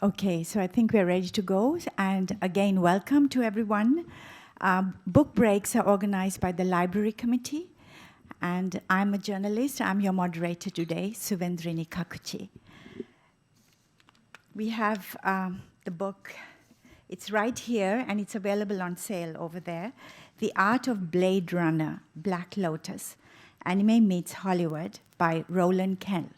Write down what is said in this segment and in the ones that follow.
Okay, so I think we're ready to go. And again, welcome to everyone. Book breaks are organized by the Library Committee. And I'm a journalist. I'm your moderator today, Suvendrini Kakuchi. We have the book. It's right here, and it's available on sale over there. The Art of Blade Runner, Black Lotus, Anime Meets Hollywood by Roland Kelts.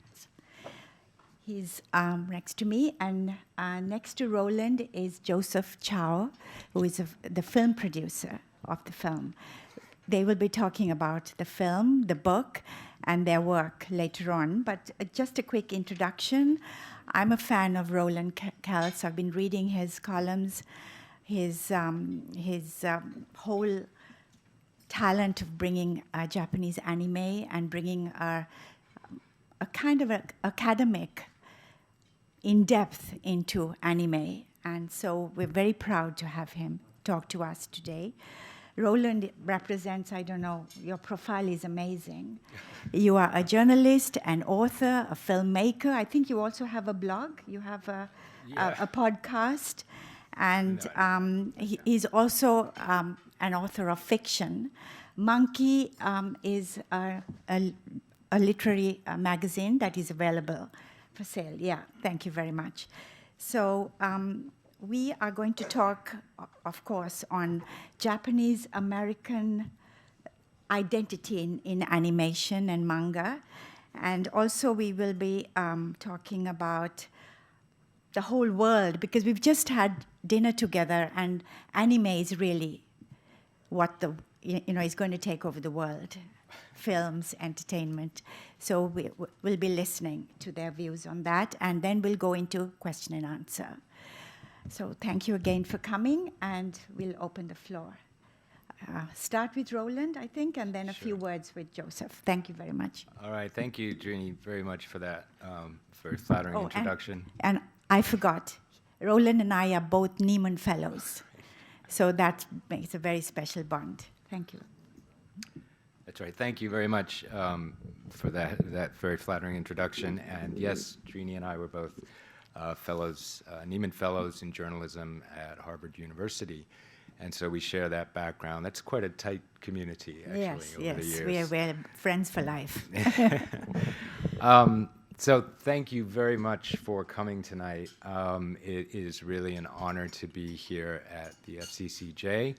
He's next to me, and next to Roland is Joseph Chou, who is the film producer of the film. They will be talking about the film, the book, and their work later on. But just a quick introduction. I'm a fan of Roland Kelts. I've been reading his columns, his whole talent of bringing Japanese anime and bringing a kind of academic in-depth into anime. And so we're very proud to have him talk to us today. Roland represents, I don't know, your profile is amazing. You are a journalist, an author, a filmmaker. I think you also have a blog. You have a podcast. And he's also an author of fiction. Monkey is a literary magazine that is available for sale. Yeah, thank you very much. So we are going to talk, of course, on Japanese-American identity in animation and manga. And also we will be talking about the whole world, because we've just had dinner together, and anime is really what is going to take over the world. Films, entertainment. So we'll be listening to their views on that, and then we'll go into question and answer. So thank you again for coming, and we'll open the floor. Start with Roland, I think, and then a few words with Joseph. Thank you very much. All right, thank you, Drini, very much for that very flattering introduction. And I forgot, Roland and I are both Neiman Fellows, so that makes a very special bond. Thank you. That's right. Thank you very much for that very flattering introduction. And yes, Drini and I were both fellows, Neiman Fellows in journalism at Harvard University. And so we share that background. That's quite a tight community, actually, over the years. We're friends for life. So thank you very much for coming tonight. It is really an honor to be here at the FCCJ.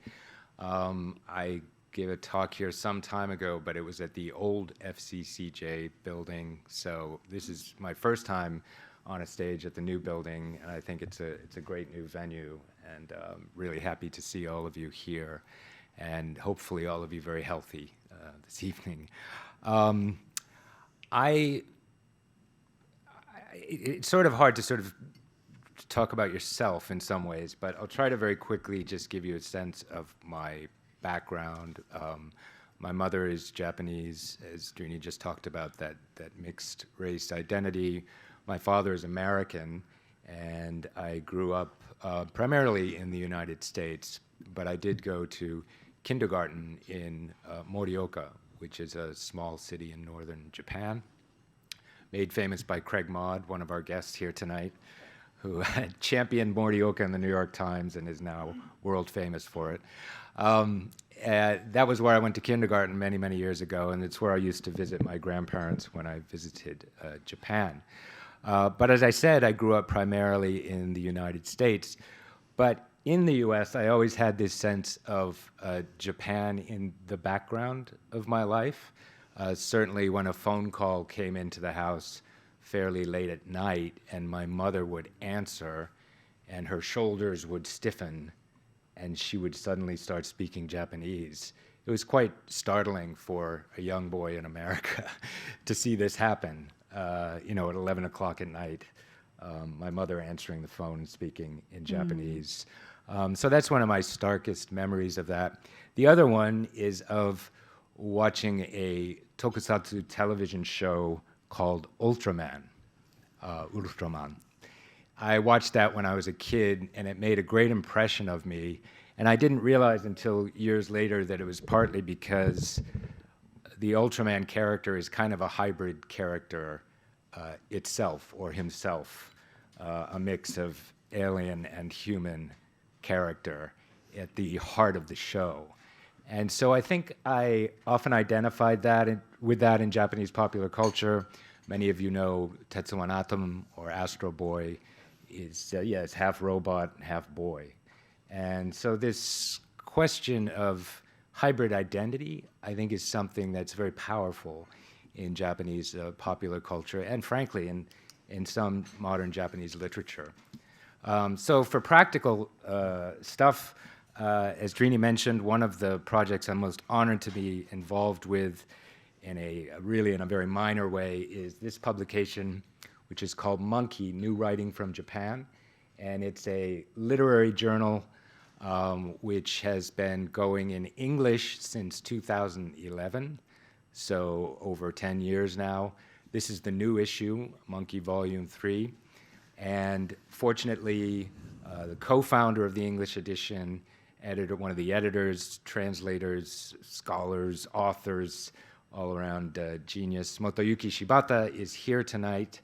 I gave a talk here some time ago, but it was at the old FCCJ building. So this is my first time on a stage at the new building, and I think it's a great new venue, and really happy to see all of you here, and hopefully all of you very healthy this evening. It's sort of hard to talk about yourself in some ways, but I'll try to very quickly just give you a sense of my background. My mother is Japanese, as Drini just talked about, that mixed race identity. My father is American, and I grew up primarily in the United States, but I did go to kindergarten in Morioka, which is a small city in northern Japan, made famous by Craig Maud, one of our guests here tonight, who had championed Morioka in the New York Times and is now world famous for it. That was where I went to kindergarten many, many years ago, and it's where I used to visit my grandparents when I visited Japan. But as I said, I grew up primarily in the United States. But in the US, I always had this sense of Japan in the background of my life. Certainly when a phone call came into the house fairly late at night, and my mother would answer, and her shoulders would stiffen, and she would suddenly start speaking Japanese. It was quite startling for a young boy in America to see this happen, at 11 o'clock at night, my mother answering the phone and speaking in Japanese. So that's one of my starkest memories of that. The other one is of watching a tokusatsu television show called Ultraman. I watched that when I was a kid, and it made a great impression of me. And I didn't realize until years later that it was partly because the Ultraman character is kind of a hybrid character itself, or himself. a mix of alien and human character at the heart of the show. And so I think I often identified with that in Japanese popular culture. Many of you know Tetsuwan Atom or Astro Boy is it's half robot, half boy. And so this question of hybrid identity, I think, is something that's very powerful in Japanese popular culture and, frankly, in some modern Japanese literature. So for practical stuff, as Drini mentioned, one of the projects I'm most honored to be involved with in a very minor way is this publication, which is called Monkey, New Writing from Japan. And it's a literary journal which has been going in English since 2011, so over 10 years now. This is the new issue, Monkey Volume 3. And fortunately, the co-founder of the English edition, one of the editors, translators, scholars, authors, all around genius, Motoyuki Shibata, is here tonight.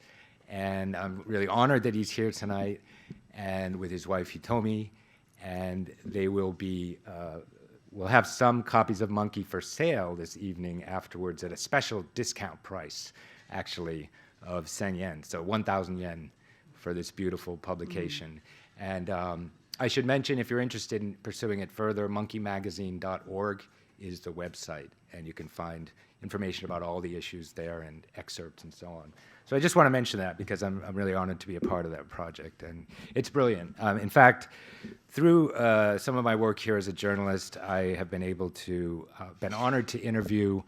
And I'm really honored that he's here tonight, and with his wife Hitomi. And they will be, we'll have some copies of Monkey for sale this evening afterwards at a special discount price, actually, of 10 yen, so 1,000 yen for this beautiful publication. And I should mention, if you're interested in pursuing it further, monkeymagazine.org is the website, and you can find information about all the issues there and excerpts and so on. So I just want to mention that because I'm really honored to be a part of that project, and it's brilliant. In fact, through some of my work here as a journalist, I have been been honored to interview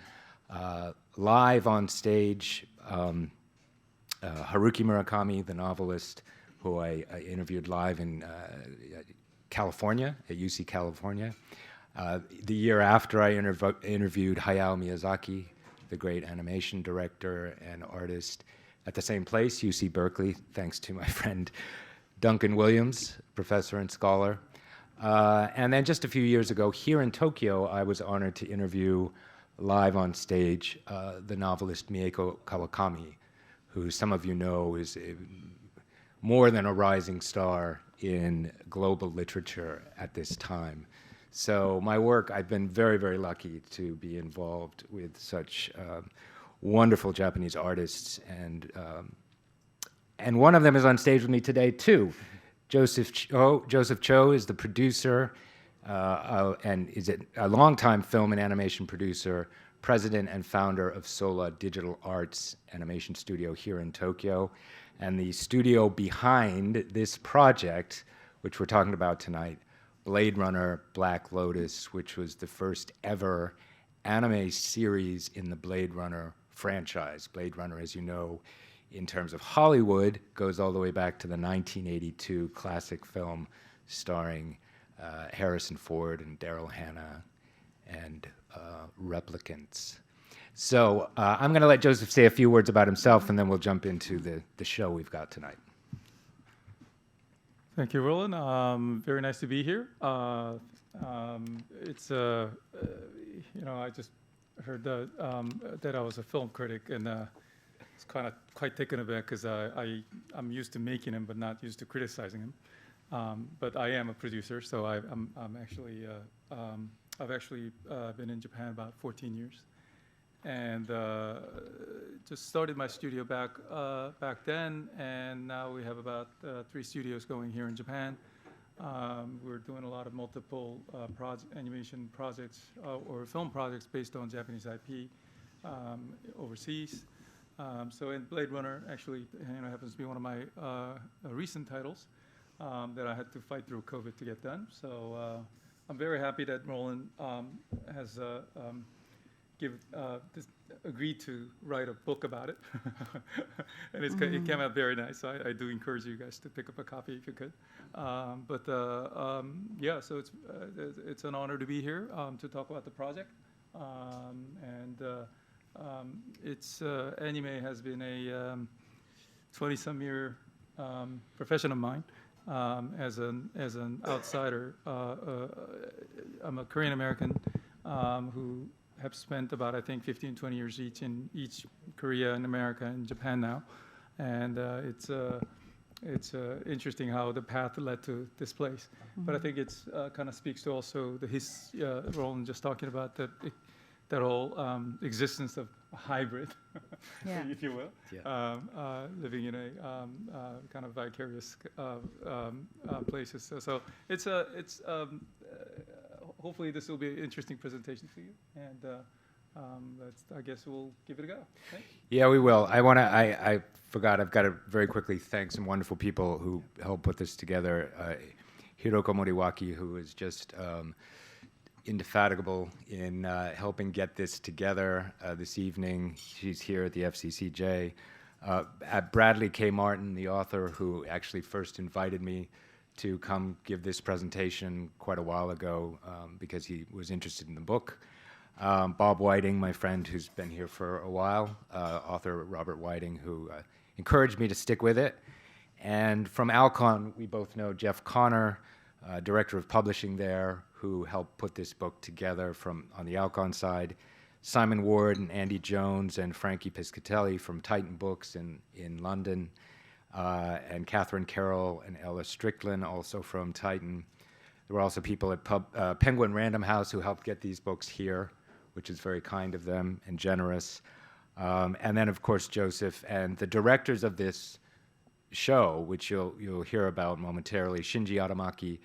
live on stage Haruki Murakami, the novelist, who I interviewed live in California, at UC California. The year after, I interviewed Hayao Miyazaki, the great animation director and artist, at the same place, UC Berkeley, thanks to my friend Duncan Williams, professor and scholar. And then just a few years ago, here in Tokyo, I was honored to interview live on stage the novelist Mieko Kawakami, who some of you know is more than a rising star in global literature at this time. So my work, I've been very, very lucky to be involved with such wonderful Japanese artists, and one of them is on stage with me today too. Joseph Chou is the producer and is a longtime film and animation producer, president and founder of Sola Digital Arts Animation Studio here in Tokyo, and the studio behind this project, which we're talking about tonight, Blade Runner Black Lotus, which was the first ever anime series in the Blade Runner franchise. Blade Runner, as you know, in terms of Hollywood, goes all the way back to the 1982 classic film starring Harrison Ford and Daryl Hannah and replicants. So I'm going to let Joseph say a few words about himself, and then we'll jump into the show we've got tonight. Thank you, Roland. Very nice to be here. It's I just heard that I was a film critic, and it's quite taken aback because I'm used to making them, but not used to criticizing them. But I am a producer, so I'm actually I've actually been in Japan about 14 years, and just started my studio back then, and now we have about 3 studios going here in Japan. We're doing a lot of multiple animation projects or film projects based on Japanese IP overseas. So in Blade Runner, actually, happens to be one of my recent titles that I had to fight through COVID to get done. So I'm very happy that Roland has agreed to write a book about it, and it came out very nice. So I do encourage you guys to pick up a copy if you could. So it's an honor to be here to talk about the project, it's anime has been a 20-some year profession of mine. As an outsider, I'm a Korean American who have spent about, I think, 15, 20 years each in Korea and America and Japan now. And it's interesting how the path led to this place. But I think it's kind of speaks to also Roland just talking about that whole existence of a hybrid, Yeah. if you will, living in a kind of vicarious places. So it's hopefully this will be an interesting presentation for you, and I guess we'll give it a go. Right? Yeah, we will. I forgot, I've got to very quickly thank some wonderful people who helped put this together. Hiroko Moriwaki, who is just indefatigable in helping get this together this evening. She's here at the FCCJ. At Bradley K. Martin, the author who actually first invited me to come give this presentation quite a while ago because he was interested in the book. Bob Whiting, my friend who's been here for a while, author Robert Whiting, who encouraged me to stick with it. And from Alcon, we both know Jeff Connor, director of publishing there, who helped put this book together on the Alcon side. Simon Ward and Andy Jones and Frankie Piscatelli from Titan Books in London. And Catherine Carroll and Ella Strickland, also from Titan. There were also people at Penguin Random House who helped get these books here, which is very kind of them and generous. And then, of course, Joseph and the directors of this show, which you'll hear about momentarily, Shinji Aramaki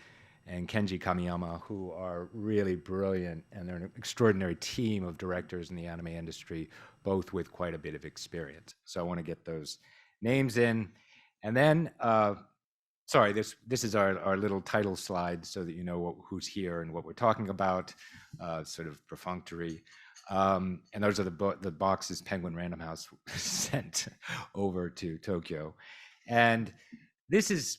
and Kenji Kamiyama, who are really brilliant, and they're an extraordinary team of directors in the anime industry, both with quite a bit of experience. So I want to get those names in. And then, sorry, this is our little title slide so that you know who's here and what we're talking about, sort of perfunctory. And those are the boxes Penguin Random House sent over to Tokyo. And this is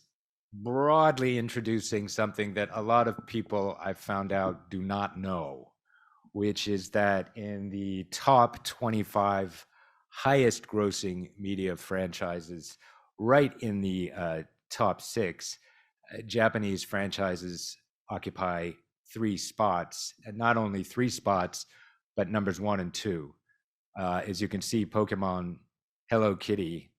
broadly introducing something that a lot of people I've found out do not know, which is that in the top 25 highest grossing media franchises, right in the top 6, Japanese franchises occupy 3 spots, and not only 3 spots, but numbers 1 and 2. As you can see, Pokemon, Hello Kitty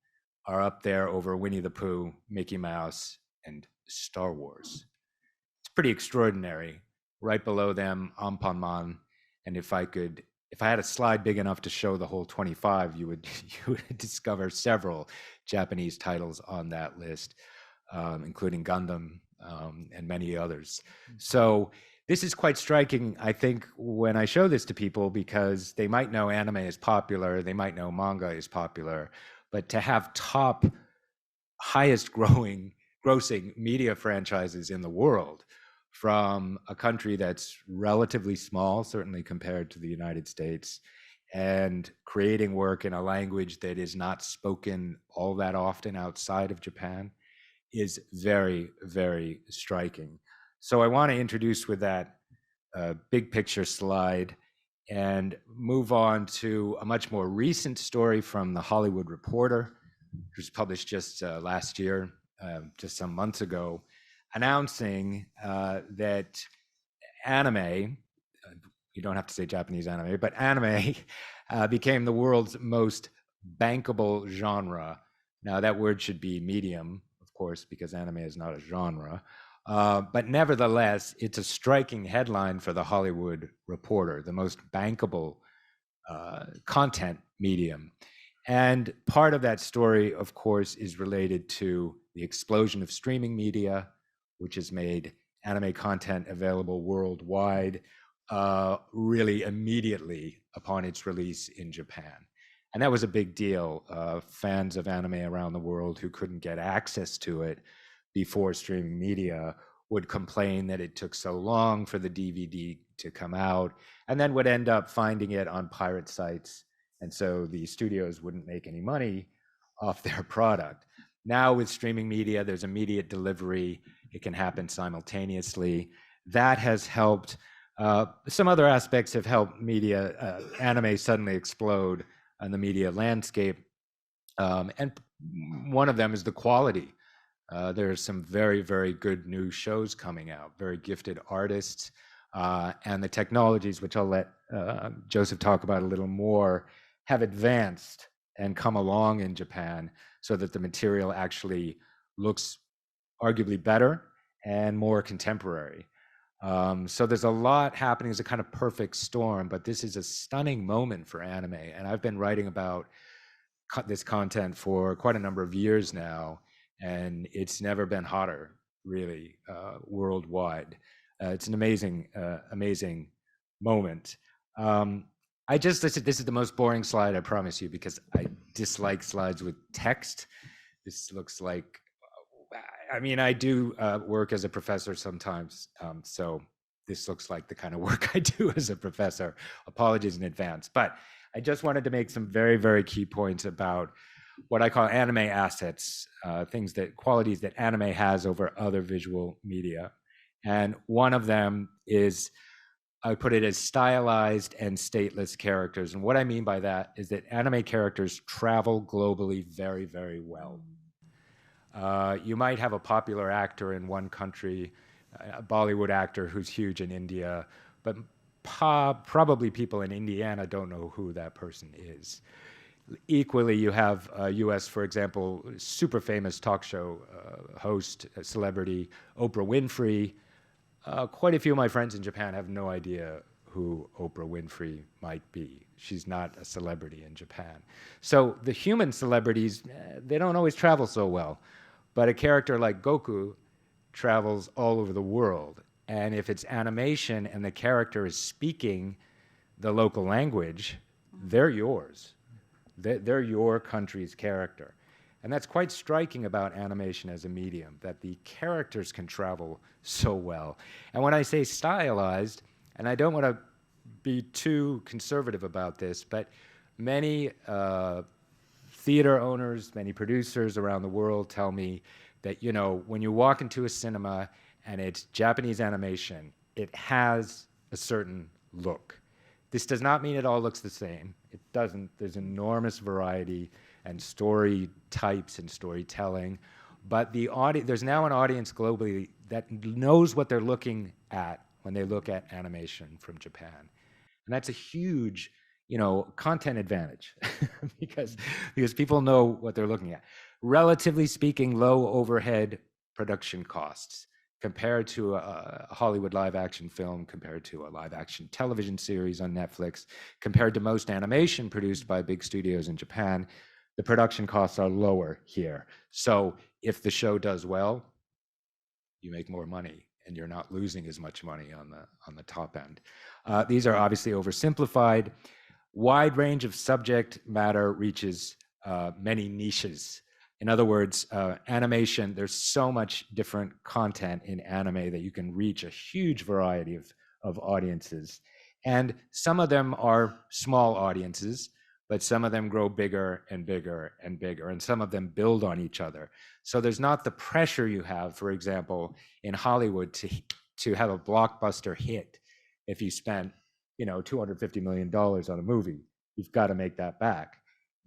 are up there over Winnie the Pooh, Mickey Mouse, and Star Wars. It's pretty extraordinary. Right below them, Anpanman, and if I had a slide big enough to show the whole 25, you would discover several Japanese titles on that list, including Gundam and many others. So this is quite striking, I think, when I show this to people, because they might know anime is popular, they might know manga is popular, but to have top highest grossing media franchises in the world from a country that's relatively small, certainly compared to the United States, and creating work in a language that is not spoken all that often outside of Japan is very, very striking. So I want to introduce with that big picture slide and move on to a much more recent story from The Hollywood Reporter, which was published just last year, just some months ago, announcing that anime, you don't have to say Japanese anime, but anime became the world's most bankable genre. Now, that word should be medium, of course, because anime is not a genre. But nevertheless, it's a striking headline for The Hollywood Reporter, the most bankable content medium. And part of that story, of course, is related to the explosion of streaming media, which has made anime content available worldwide really immediately upon its release in Japan. And that was a big deal. Fans of anime around the world who couldn't get access to it before streaming media would complain that it took so long for the DVD to come out, and then would end up finding it on pirate sites. And so the studios wouldn't make any money off their product. Now with streaming media, there's immediate delivery. It can happen simultaneously. That has helped. Some other aspects have helped media, anime suddenly explode on the media landscape. And one of them is the quality. There are some very, very good new shows coming out, very gifted artists, and the technologies, which I'll let Joseph talk about a little more, have advanced and come along in Japan so that the material actually looks arguably better and more contemporary. So there's a lot happening. It's a kind of perfect storm, but this is a stunning moment for anime. And I've been writing about this content for quite a number of years now, and it's never been hotter, really, worldwide. It's an amazing moment. This is the most boring slide, I promise you, because I dislike slides with text. This looks like, I mean, I do work as a professor sometimes, so this looks like the kind of work I do as a professor. Apologies in advance. But I just wanted to make some very, very key points about what I call anime assets, qualities that anime has over other visual media. And one of them is, I put it as stylized and stateless characters. And what I mean by that is that anime characters travel globally very, very well. You might have a popular actor in one country, a Bollywood actor who's huge in India, but probably people in Indiana don't know who that person is. Equally, you have US, for example, super famous talk show host, celebrity, Oprah Winfrey. Quite a few of my friends in Japan have no idea who Oprah Winfrey might be. She's not a celebrity in Japan. So the human celebrities, they don't always travel so well. But a character like Goku travels all over the world. And if it's animation and the character is speaking the local language, they're yours. They're your country's character. And that's quite striking about animation as a medium, that the characters can travel so well. And when I say stylized, and I don't want to be too conservative about this, but many theater owners, many producers around the world tell me that, you know, when you walk into a cinema and it's Japanese animation, it has a certain look. This does not mean it all looks the same. It doesn't. There's enormous variety and story types and storytelling. But there's now an audience globally that knows what they're looking at when they look at animation from Japan. And that's a huge, content advantage because people know what they're looking at. Relatively speaking, low overhead production costs compared to a Hollywood live action film, compared to a live action television series on Netflix, compared to most animation produced by big studios in Japan, the production costs are lower here. So if the show does well, you make more money and you're not losing as much money on the top end. These are obviously oversimplified. Wide range of subject matter reaches many niches. In other words, animation, there's so much different content in anime that you can reach a huge variety of audiences. And some of them are small audiences, but some of them grow bigger and bigger and bigger, and some of them build on each other. So there's not the pressure you have, for example, in Hollywood to have a blockbuster hit. If you spent, $250 million on a movie, you've got to make that back.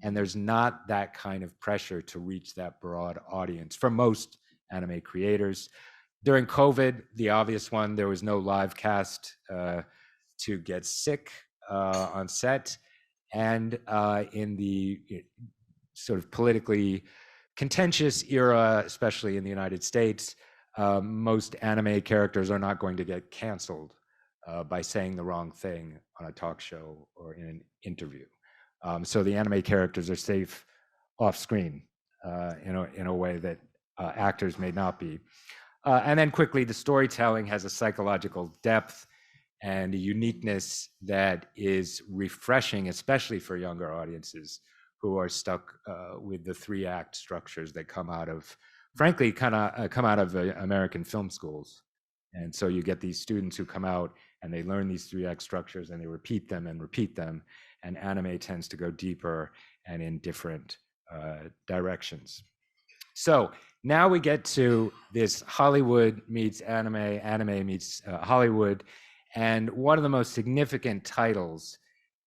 And there's not that kind of pressure to reach that broad audience for most anime creators. During COVID, the obvious one, there was no live cast to get sick on set. And in the sort of politically contentious era, especially in the United States, most anime characters are not going to get canceled by saying the wrong thing on a talk show or in an interview. So the anime characters are safe off screen in a way that actors may not be. And then quickly, the storytelling has a psychological depth and a uniqueness that is refreshing, especially for younger audiences who are stuck with the 3-act structures that come out of, frankly, come out of American film schools. And so you get these students who come out and they learn these 3-act structures and they repeat them, and anime tends to go deeper and in different directions. So now we get to this Hollywood meets anime, anime meets Hollywood. And one of the most significant titles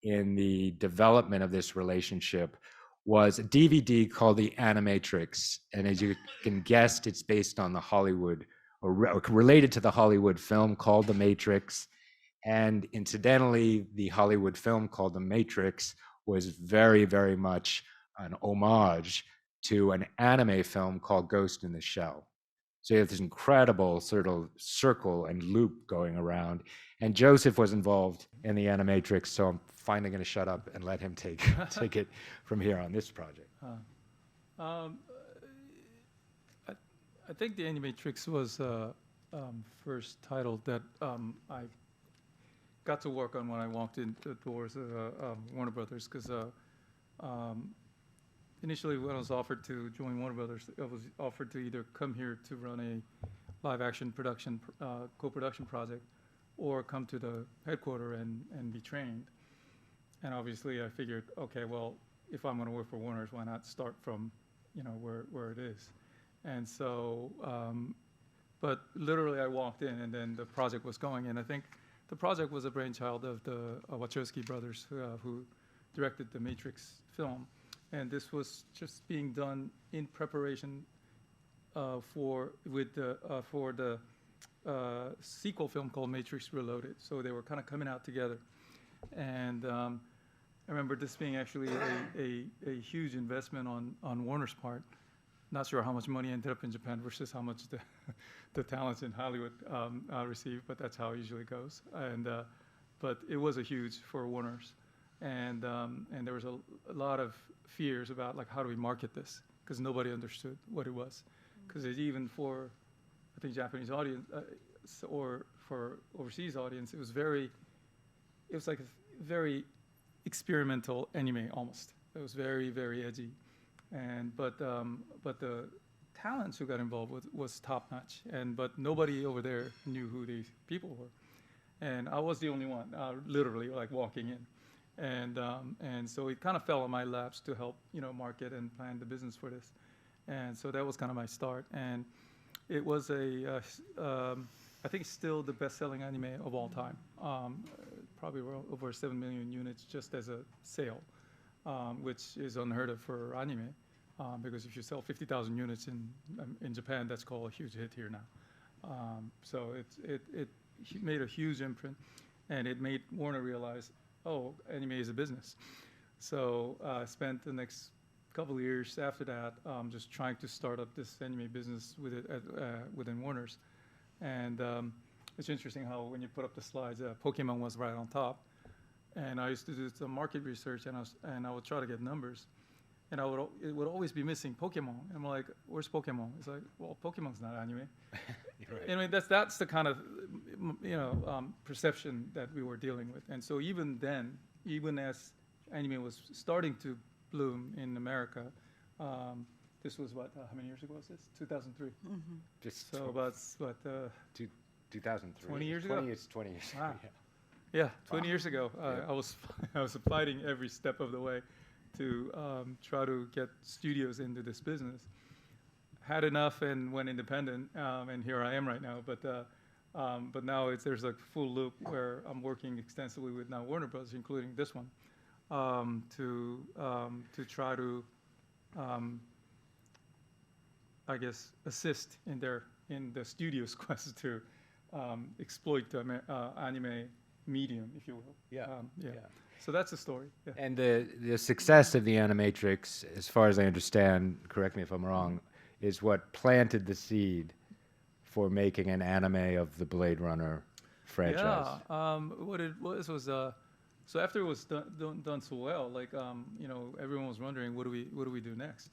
in the development of this relationship was a DVD called The Animatrix. And as you can guess, it's based on the Hollywood, or related to the Hollywood film called The Matrix. And incidentally, the Hollywood film called The Matrix was very, very much an homage to an anime film called Ghost in the Shell. So you have this incredible sort of circle and loop going around. And Joseph was involved in the Animatrix, so I'm finally going to shut up and let him take it from here on this project. Um, I think the Animatrix was first title that I got to work on when I walked in the doors of Warner Brothers, because initially when I was offered to join Warner Brothers, I was offered to either come here to run a live-action production, co-production project, or come to the headquarters and be trained. And obviously I figured, okay, well, if I'm going to work for Warner's, why not start from, where it is? And so, but literally I walked in and then the project was going. And I think the project was a brainchild of the Wachowski brothers who directed the Matrix film. And this was just being done in preparation for the sequel film called Matrix Reloaded. So they were kind of coming out together. And I remember this being actually a huge investment on Warner's part. Not sure how much money ended up in Japan versus how much the talents in Hollywood received, but that's how it usually goes. And but it was a huge for Warner's, and there was a lot of fears about like how do we market this, because nobody understood what it was, because even for I think Japanese audience or for overseas audience, it was like a very experimental anime almost. It was very, very edgy. And but the talents who got involved was top notch, but nobody over there knew who these people were, and I was the only one, literally like walking in, and so it kind of fell on my laps to help market and plan the business for this, and so that was kind of my start, and it was I think still the best-selling anime of all time, probably over 7 million units just as a sale. Which is unheard of for anime, because if you sell 50,000 units in Japan, that's called a huge hit here now. So it made a huge imprint, and it made Warner realize, oh, anime is a business. So I spent the next couple of years after that just trying to start up this anime business within Warner's. And it's interesting how when you put up the slides, Pokemon was right on top. And I used to do some market research, and I would try to get numbers, and it would always be missing Pokemon. And I'm like, where's Pokemon? It's like, well, Pokemon's not anime. Right. I mean, that's the kind of perception that we were dealing with. And so even then, even as anime was starting to bloom in America, this was how many years ago was this? 2003. Mm-hmm. Just so about what? 2003. 20 years ago. 20 years. Wow. Yeah, 20 years ago, I was fighting every step of the way to try to get studios into this business. Had enough and went independent, and here I am right now. But now there's a full loop where I'm working extensively with now Warner Bros., including this one, to try to, I guess, assist in the studio's quest to exploit the anime medium, if you will. Yeah. So that's the story. Yeah. And the success of the Animatrix, as far as I understand, correct me if I'm wrong, is what planted the seed for making an anime of the Blade Runner franchise. Yeah. What it was so after it was done so well, like everyone was wondering what do we do next,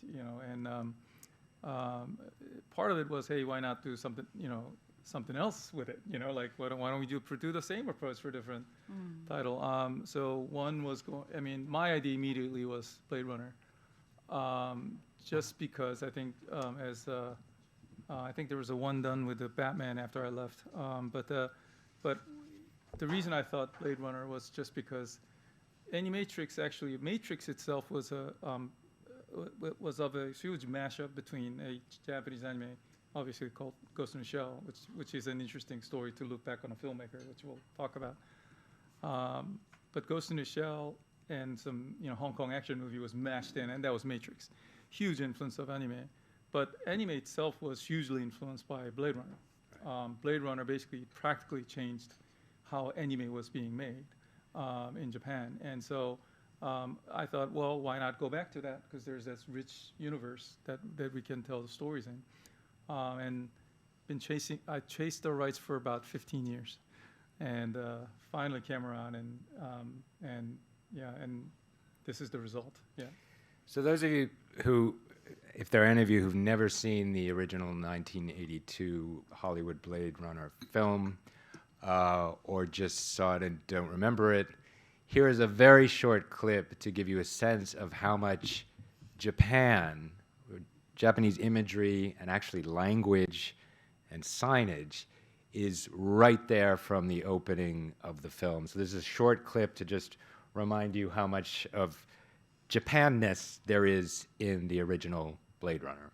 and part of it was, hey, why not do something something else with it, like why don't we do the same approach for a different title? So one was my idea immediately was Blade Runner, just because I think I think there was a one done with the Batman after I left, but the reason I thought Blade Runner was just because Animatrix Matrix itself was of a huge mashup between a Japanese anime, obviously called Ghost in the Shell, which is an interesting story to look back on a filmmaker, which we'll talk about. But Ghost in the Shell and some Hong Kong action movie was mashed in, and that was Matrix. Huge influence of anime. But anime itself was hugely influenced by Blade Runner. Blade Runner basically practically changed how anime was being made in Japan. And so I thought, well, why not go back to that? Because there's this rich universe that we can tell the stories in. And I chased the rights for about 15 years. And finally came around, and this is the result. Yeah. So those of you who, if there are any of you who've never seen the original 1982 Hollywood Blade Runner film, or just saw it and don't remember it, here is a very short clip to give you a sense of how much Japan, Japanese imagery, and actually language and signage is right there from the opening of the film. So this is a short clip to just remind you how much of Japan-ness there is in the original Blade Runner.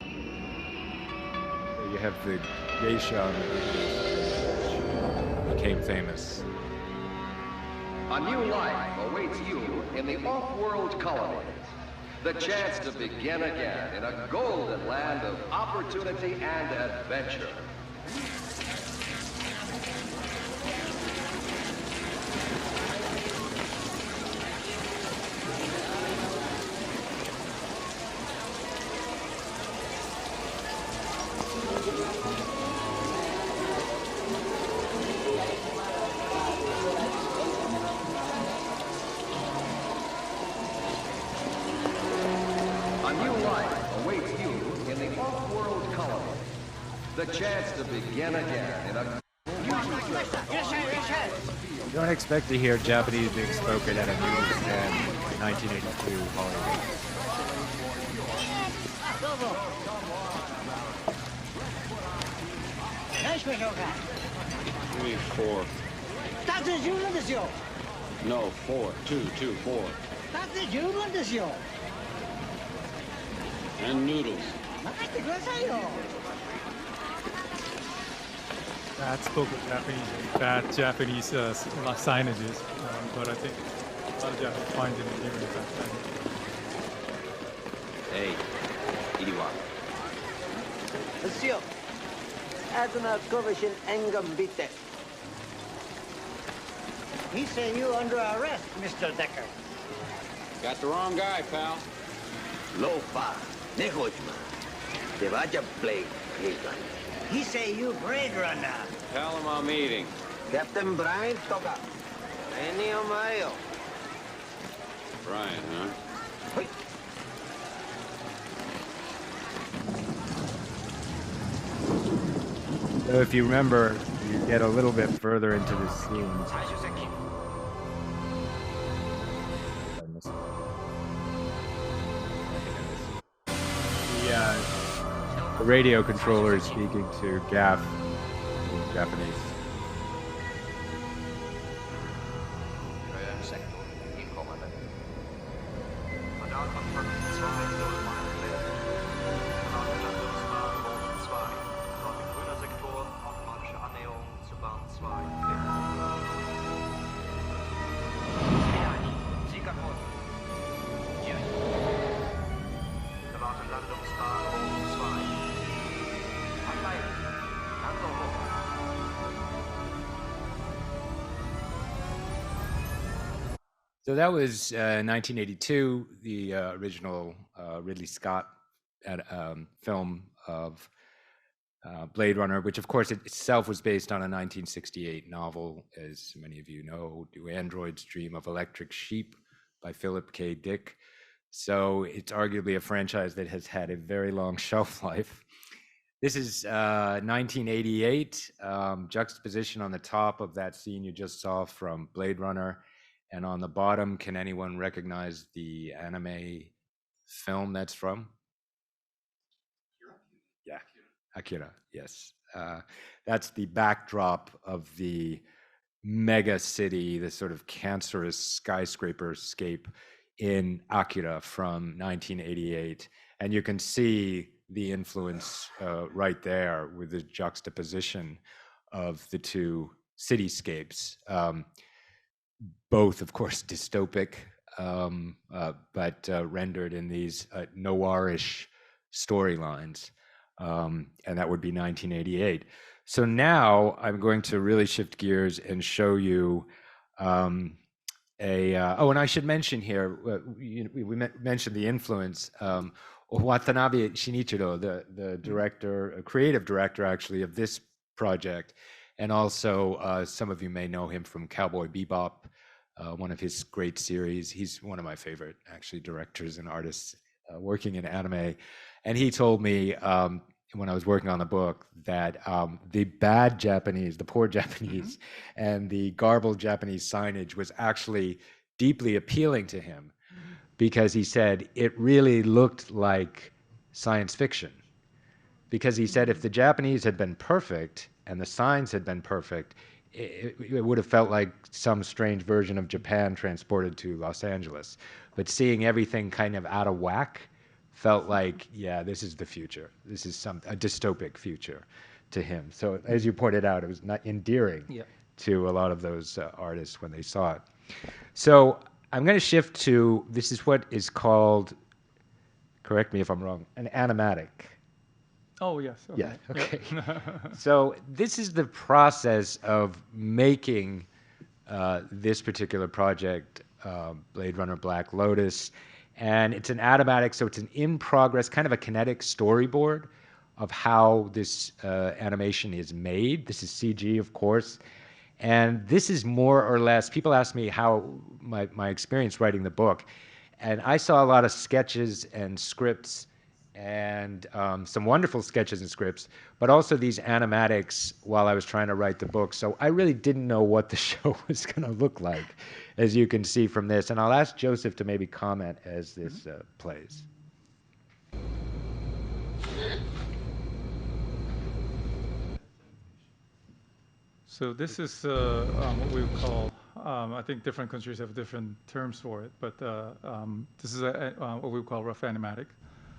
There you have the geisha on the which became famous. A new life awaits you in the off-world colonies. The chance to begin again in a golden land of opportunity and adventure. A new life awaits you in the off-world colony. The chance to begin again in a... You don't expect to hear Japanese being spoken at a newsstand in 1982 Hollywood. Give me 4. No, 4. 2, 4. And noodles. Bad spoken Japanese, bad Japanese signages, but I think a lot of Japanese find it endearing. Hey, Iriwa. Monsieur, Admiral Kovachin Engam Bite. He say you under arrest, Mr. Decker. Got the wrong guy, pal. Lofa, Nehojma. Te vaya Blade Runner. He say you Blade Runner. Tell him I'm eating. Captain Brian Toga. Enio Mayo. Brian, huh? Hui. So if you remember, you get a little bit further into the scene. The radio controller is speaking to Gaff in Japanese. So that was 1982, the original Ridley Scott film of Blade Runner, which of course itself was based on a 1968 novel, as many of you know, Do Androids Dream of Electric Sheep by Philip K. Dick. So it's arguably a franchise that has had a very long shelf life. This is 1988, juxtaposition on the top of that scene you just saw from Blade Runner. And on the bottom, can anyone recognize the anime film that's from? Yeah, Akira, yes. That's the backdrop of the mega city, the sort of cancerous skyscraper scape in Akira from 1988. And you can see the influence right there with the juxtaposition of the two cityscapes. Both, of course, dystopic, but rendered in these noirish storylines. And that would be 1988. So now I'm going to really shift gears and show you oh, and I should mention here, we mentioned the influence. Watanabe Shinichiro, the director, creative director actually of this project, and also some of you may know him from Cowboy Bebop, one of his great series. He's one of my favorite actually directors and artists working in anime, and he told me when I was working on the book that the bad Japanese, the poor Japanese, and the garbled Japanese signage was actually deeply appealing to him because he said it really looked like science fiction. Because he said if the Japanese had been perfect and the signs had been perfect, it would have felt like some strange version of Japan transported to Los Angeles. But seeing everything kind of out of whack felt like, yeah, this is the future. This is a dystopic future to him. So as you pointed out, it was not endearing to a lot of those artists when they saw it. So I'm going to shift to, this is what is called, correct me if I'm wrong, an animatic. Oh, yes. Okay. Yeah, okay. Yep. So this is the process of making this particular project, Blade Runner Black Lotus. And it's an animatic, so it's an in-progress, kind of a kinetic storyboard of how this animation is made. This is CG, of course. And this is more or less, people ask me how my experience writing the book. And I saw a lot of sketches and scripts and some wonderful sketches and scripts, but also these animatics while I was trying to write the book. So I really didn't know what the show was going to look like, as you can see from this. And I'll ask Joseph to maybe comment as this plays. So this is what we would call, I think different countries have different terms for it, but this is what we would call rough animatic.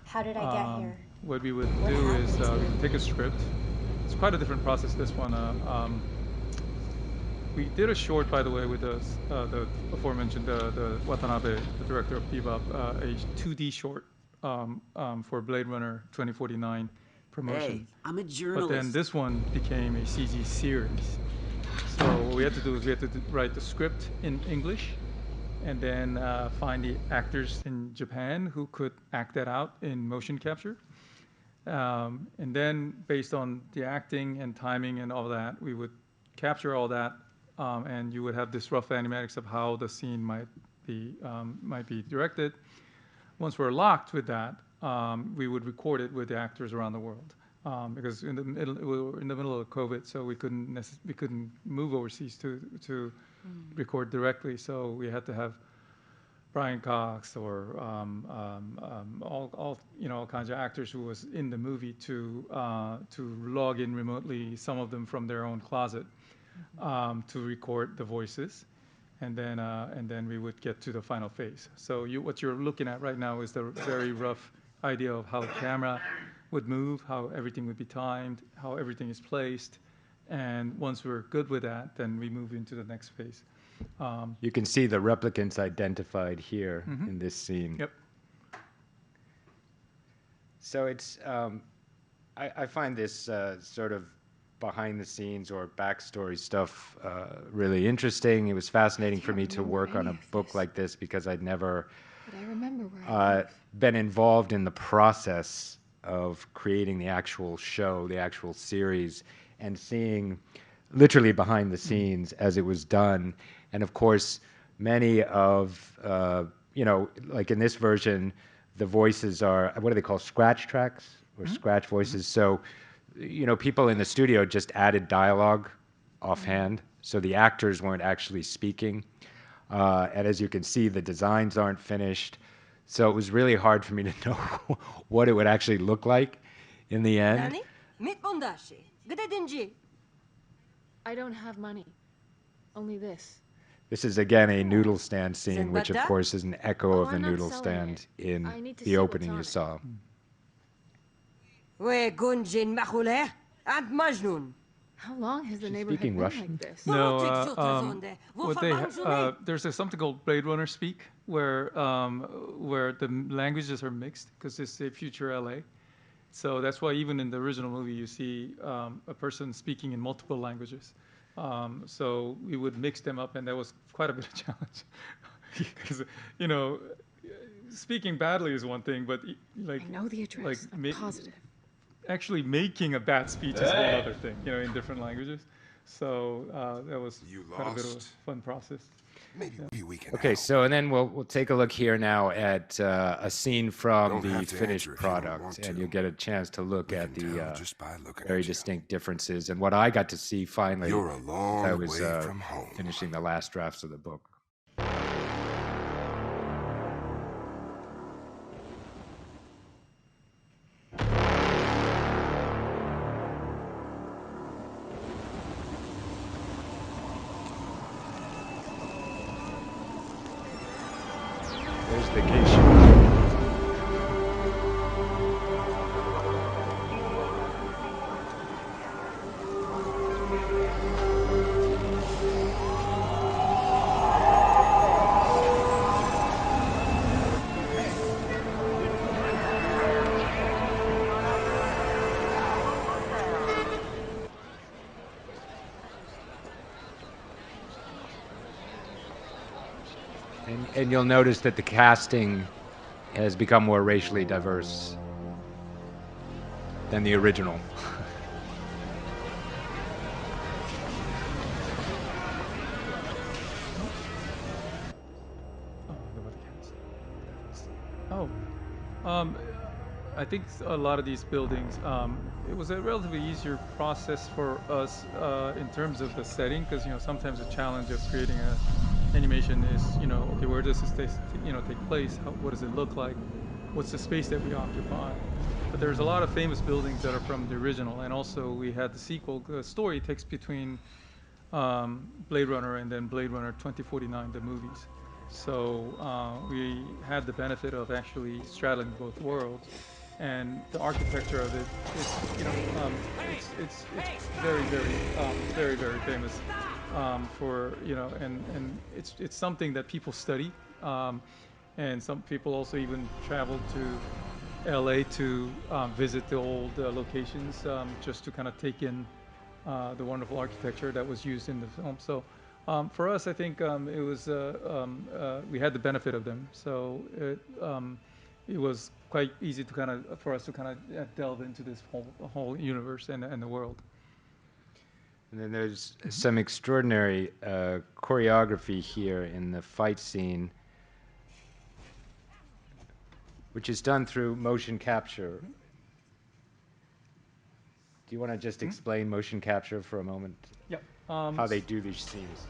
How did I get here? What we would What do is happened to we me? would take a script. It's quite a different process, this one. We did a short, by the way, with the aforementioned the Watanabe, the director of Bebop, a 2D short for Blade Runner 2049 promotion. Hey, I'm a But journalist. then this one became a CG series. So what we had to do is we had to write the script in English and then find the actors in Japan who could act that out in motion capture. And then based on the acting and timing and all that, we would capture all that and you would have this rough animatics of how the scene might be directed. Once we're locked with that, we would record it with the actors around the world. Because we were in the middle of COVID, so we couldn't move overseas to record directly. So we had to have Brian Cox or all kinds of actors who was in the movie to log in remotely. Some of them from their own closet to record the voices, and then we would get to the final phase. So what you're looking at right now is the very rough idea of how the camera would move, how everything would be timed, how everything is placed. And once we're good with that, then we move into the next phase. You can see the replicants identified here in this scene. Yep. So it's, I find this sort of behind the scenes or backstory stuff really interesting. It was fascinating for me to work on a book like this because I'd never But I remember where been involved in the process of creating the actual show, the actual series, and seeing literally behind the scenes as it was done. And of course, many of, like in this version, the voices are, what do they call, scratch tracks or scratch voices? So, people in the studio just added dialogue offhand. So the actors weren't actually speaking. And as you can see, the designs aren't finished. So it was really hard for me to know what it would actually look like in the end. I don't have money. Only this. This is again a noodle stand scene, which of course is an echo Oh, of the I'm not noodle selling stand it. in I need to the see opening you what's saw. How long has the She's neighborhood speaking been Russian. like this? No, there's something called Blade Runner speak, where the languages are mixed because it's a future LA. So that's why even in the original movie you see a person speaking in multiple languages. So we would mix them up, and that was quite a bit of challenge. Because, you know, speaking badly is one thing, but like, I know the address. like I'm positive. actually making a bad speech is a whole other thing, you know, in different languages. So that was quite a bit of a fun process. Maybe we can Okay, help. so and then we'll take a look here now at a scene from Don't the have to finished answer if you don't product, want and to. you'll get a chance to look We at can the tell just by looking very at you. distinct differences and what I got to see finally You're a as long I was way from home. finishing the last drafts of the book. There's the geisha. And you'll notice that the casting has become more racially diverse than the original. Oh, I think a lot of these buildings, it was a relatively easier process for us in terms of the setting, because sometimes the challenge of creating a animation is okay, where does this take place? What does it look like? What's the space that we occupy? But there's a lot of famous buildings that are from the original, and also we had the sequel. The story takes between Blade Runner and then Blade Runner 2049, the movies. So we had the benefit of actually straddling both worlds, and the architecture of it is, it's very very famous for and it's something that people study, and some people also even travel to LA to visit the old locations just to kind of take in the wonderful architecture that was used in the film. So for us, I think it was we had the benefit of them. So it was quite easy to for us to delve into this whole universe and the world. And then there's some extraordinary choreography here in the fight scene, which is done through motion capture. Do you want to just explain motion capture for a moment? Yeah. How they do these scenes?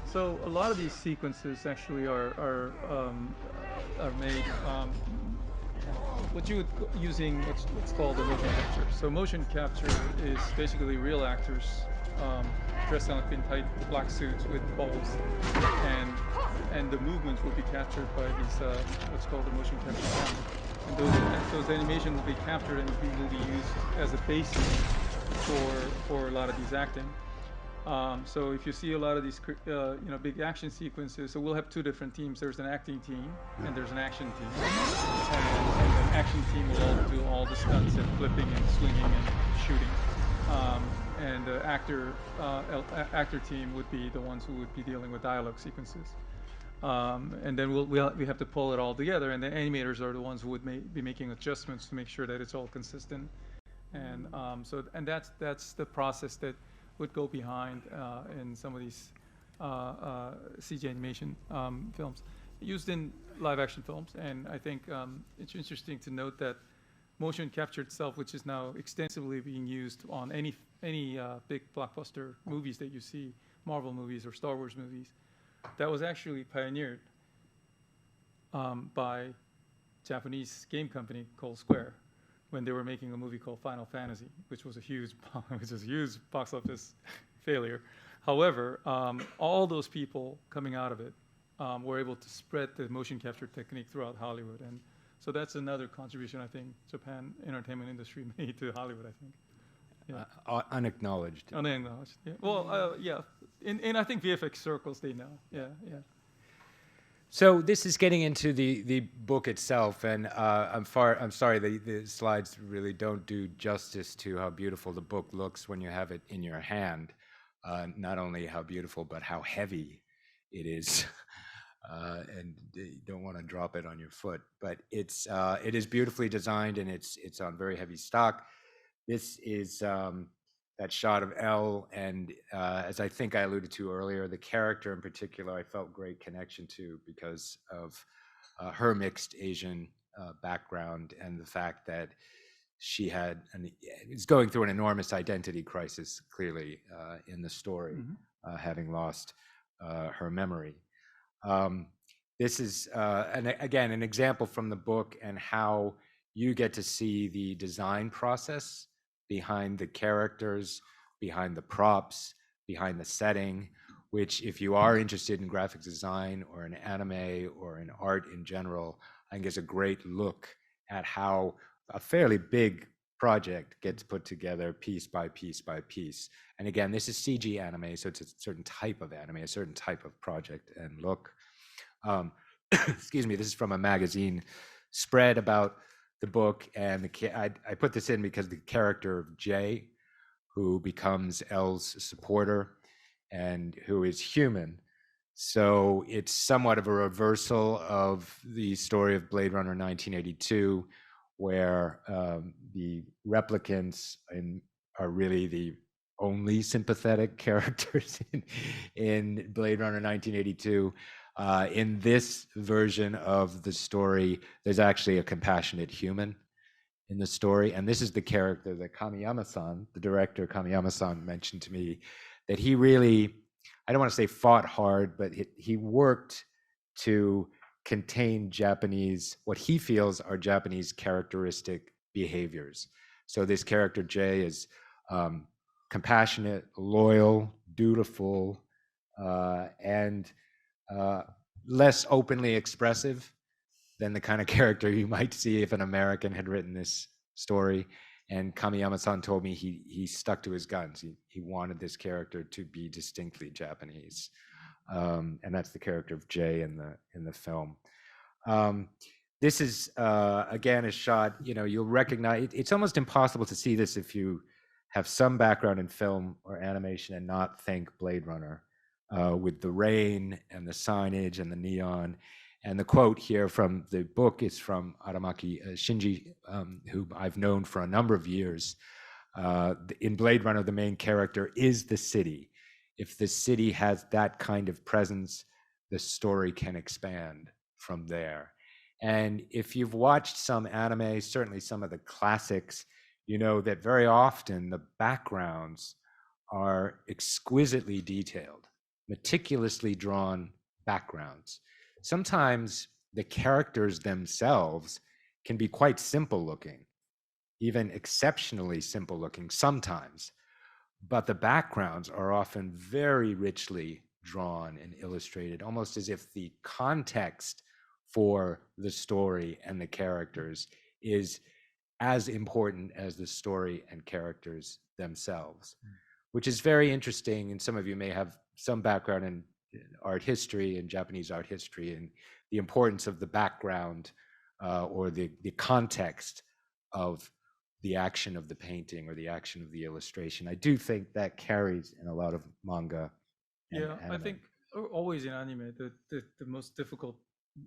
So a lot of these sequences actually are made what you would using what's called a motion capture. So motion capture is basically real actors dressed up in tight black suits with balls, and the movements will be captured by these what's called the motion capture camera. And those animations will be captured and will be used as a basis for a lot of these acting. So if you see a lot of these big action sequences, so we'll have two different teams. There's an acting team and there's an action team. And the action team will all do all the stunts and flipping and swinging and shooting. And the actor team would be the ones who would be dealing with dialogue sequences. And then we have to pull it all together, and the animators are the ones who would be making adjustments to make sure that it's all consistent. And that's the process that would go behind in some of these CG animation films used in live action films. And I think it's interesting to note that motion capture itself, which is now extensively being used on any big blockbuster movies that you see, Marvel movies or Star Wars movies, that was actually pioneered by Japanese game company called Square when they were making a movie called Final Fantasy, which was a huge box office failure. However, all those people coming out of it were able to spread the motion capture technique throughout Hollywood, and so that's another contribution I think Japan entertainment industry made to Hollywood. I think. Yeah. Unacknowledged. Unacknowledged. Yeah. Well, yeah. In I think VFX circles they know. Yeah. So this is getting into the book itself, and I'm sorry, the slides really don't do justice to how beautiful the book looks when you have it in your hand. not only how beautiful, but how heavy it is. And you don't want to drop it on your foot, but it is beautifully designed, and it's on very heavy stock. This is that shot of Elle, and as I think I alluded to earlier, the character in particular, I felt great connection to because of her mixed Asian background and the fact that she is going through an enormous identity crisis, clearly in the story, having lost her memory. This is, again, an example from the book and how you get to see the design process behind the characters, behind the props, behind the setting, which if you are interested in graphic design or in anime or in art in general, I think is a great look at how a fairly big project gets put together piece by piece by piece. And again, this is CG anime, so it's a certain type of anime, a certain type of project and look. Excuse me, this is from a magazine spread about the book, and I put this in because the character of Jay, who becomes Elle's supporter and who is human. So it's somewhat of a reversal of the story of Blade Runner 1982, where the replicants are really the only sympathetic characters in Blade Runner 1982. In this version of the story, there's actually a compassionate human in the story. And this is the character that Kamiyama-san, the director Kamiyama-san, mentioned to me, that he really, I don't want to say fought hard, but he worked to contain Japanese, what he feels are Japanese characteristic behaviors. So this character, Jay, is compassionate, loyal, dutiful, and less openly expressive than the kind of character you might see if an American had written this story. And Kamiyama-san told me he stuck to his guns. He wanted this character to be distinctly Japanese, and that's the character of Jay in the film. This is again a shot. You'll recognize. It's almost impossible to see this if you have some background in film or animation and not think Blade Runner, with the rain and the signage and the neon. And the quote here from the book is from Aramaki Shinji, who I've known for a number of years. In Blade Runner, the main character is the city. If the city has that kind of presence, the story can expand from there. And if you've watched some anime, certainly some of the classics, you know that very often the backgrounds are exquisitely detailed, meticulously drawn backgrounds. Sometimes the characters themselves can be quite simple looking, even exceptionally simple looking sometimes, but the backgrounds are often very richly drawn and illustrated, almost as if the context for the story and the characters is as important as the story and characters themselves, which is very interesting. And some of you may have some background in art history and Japanese art history and the importance of the background or the context of the action of the painting or the action of the illustration. I do think that carries in a lot of manga. Yeah, I think always in anime, the most difficult,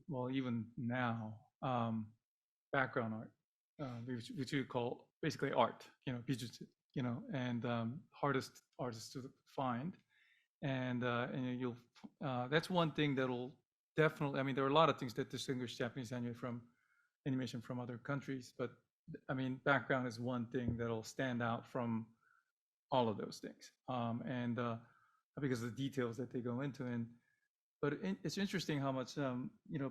well, even now, background art, which you call basically art, bijutsu, and hardest artists to find. And you'll that's one thing that'll definitely, I mean, there are a lot of things that distinguish Japanese animation from other countries, but I mean, background is one thing that'll stand out from all of those things, and because of the details that they go into. But it's interesting how much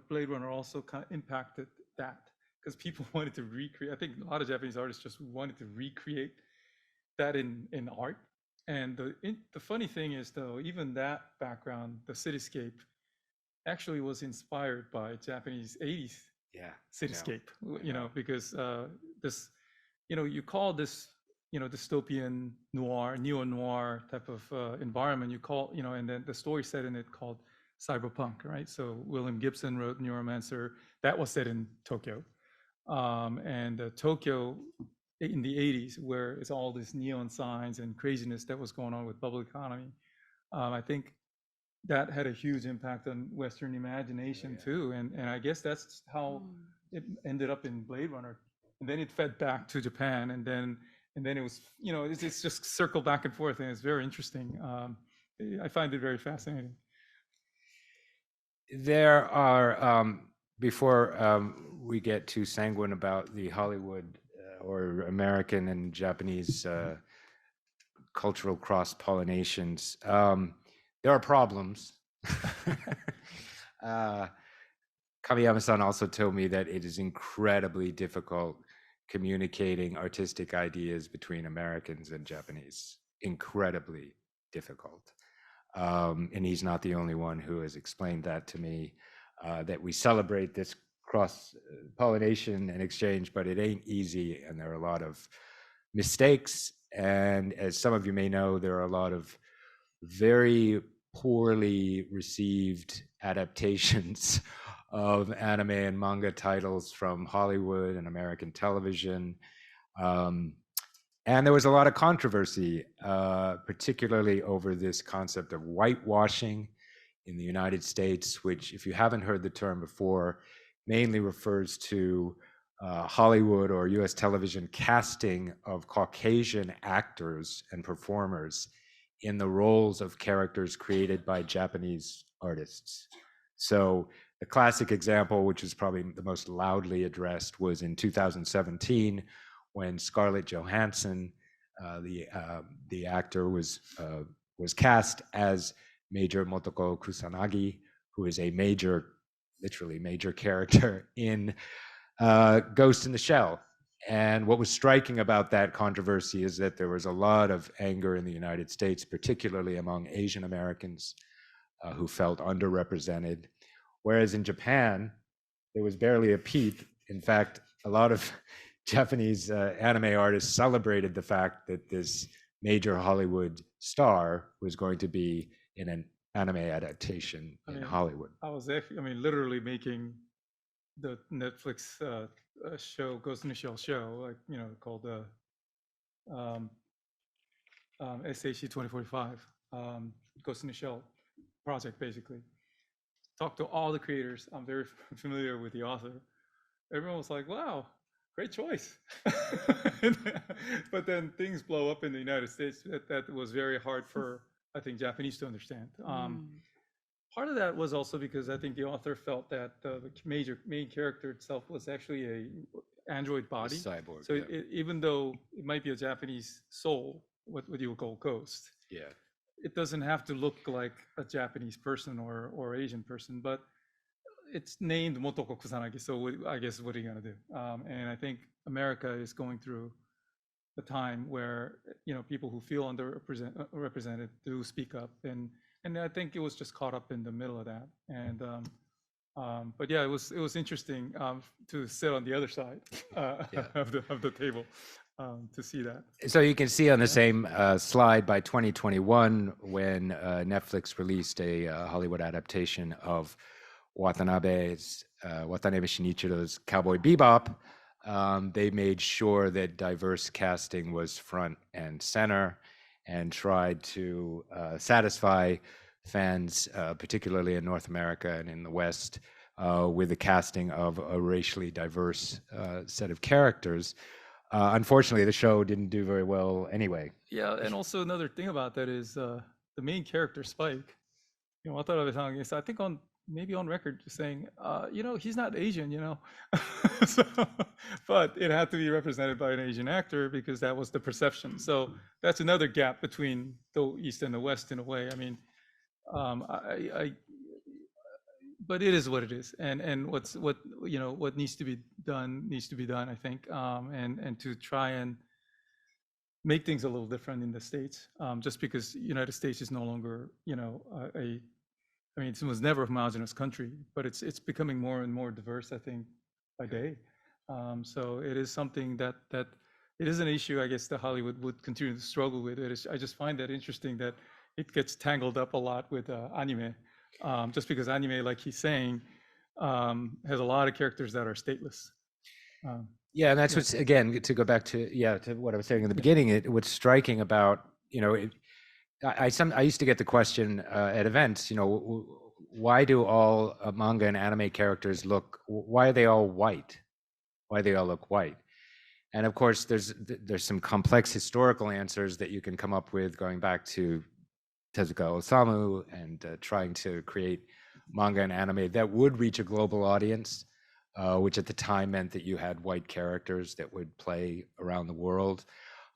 Blade Runner also kind of impacted that, because people wanted to recreate. I think a lot of Japanese artists just wanted to recreate that in art. And the funny thing is, though, even that background, the cityscape, actually was inspired by Japanese 80s cityscape, because this, you call this, dystopian noir, neo-noir type of environment, you call, and then the story set in it called cyberpunk, right? So William Gibson wrote Neuromancer. That was set in Tokyo. And Tokyo in the 80s, where it's all this neon signs and craziness that was going on with bubble economy. I think that had a huge impact on Western imagination too, and I guess that's how it ended up in Blade Runner, and then it fed back to Japan, and then it was, it's just circled back and forth, and it's very interesting. I find it very fascinating. There are, before we get too sanguine about the Hollywood or American and Japanese cultural cross-pollinations, there are problems. Kamiyama-san also told me that it is incredibly difficult communicating artistic ideas between Americans and Japanese. Incredibly difficult. And he's not the only one who has explained that to me, that we celebrate this cross-pollination and exchange, but it ain't easy, and there are a lot of mistakes. And as some of you may know, there are a lot of very poorly received adaptations of anime and manga titles from Hollywood and American television. And there was a lot of controversy, particularly over this concept of whitewashing in the United States, which, if you haven't heard the term before, mainly refers to Hollywood or US television casting of Caucasian actors and performers in the roles of characters created by Japanese artists. So the classic example, which is probably the most loudly addressed, was in 2017, when Scarlett Johansson, the actor, was cast as Major Motoko Kusanagi, who is a literally major character in Ghost in the Shell. And what was striking about that controversy is that there was a lot of anger in the United States, particularly among Asian Americans who felt underrepresented. Whereas in Japan, there was barely a peep. In fact, a lot of Japanese anime artists celebrated the fact that this major Hollywood star was going to be in an anime adaptation in Hollywood. I was actually, literally making the Netflix show, Ghost in the Shell show, called SAC 2045, Ghost in the Shell project, basically. Talked to all the creators. I'm very familiar with the author. Everyone was like, wow, great choice. But then things blow up in the United States that was very hard for, I think, Japanese to understand. Part of that was also because I think the author felt that the main character itself was actually a android body. A cyborg. So even though it might be a Japanese soul, what you would call ghost, it doesn't have to look like a Japanese person or Asian person, but it's named Motoko Kusanagi, so I guess what are you gonna do? And I think America is going through a time where people who feel underrepresented do speak up, and I think it was just caught up in the middle of that. And but yeah, it was interesting to sit on the other side of the table to see that. So you can see on the same slide, by 2021, when Netflix released a Hollywood adaptation of Watanabe Shinichiro's Cowboy Bebop, they made sure that diverse casting was front and center, and tried to satisfy fans, particularly in North America and in the West, with the casting of a racially diverse set of characters. Unfortunately, the show didn't do very well anyway. Yeah, and also another thing about that is the main character, Spike. Watanabe-san is, I think, maybe on record saying, he's not Asian, so, but it had to be represented by an Asian actor because that was the perception. So that's another gap between the East and the West in a way. But it is what it is, and what needs to be done, I think, and to try and make things a little different in the States, just because United States is no longer, it was never a homogenous country, but it's becoming more and more diverse, I think, by day. So it is something that it is an issue, I guess, that Hollywood would continue to struggle with. I just find that interesting that it gets tangled up a lot with anime, just because anime, like he's saying, has a lot of characters that are stateless. Yeah, and that's what's, again, to go back to what I was saying in the beginning. What's striking about, I used to get the question at events, why do all manga and anime characters why are they all white? Why do they all look white? And of course, there's some complex historical answers that you can come up with going back to Tezuka Osamu and trying to create manga and anime that would reach a global audience, which at the time meant that you had white characters that would play around the world.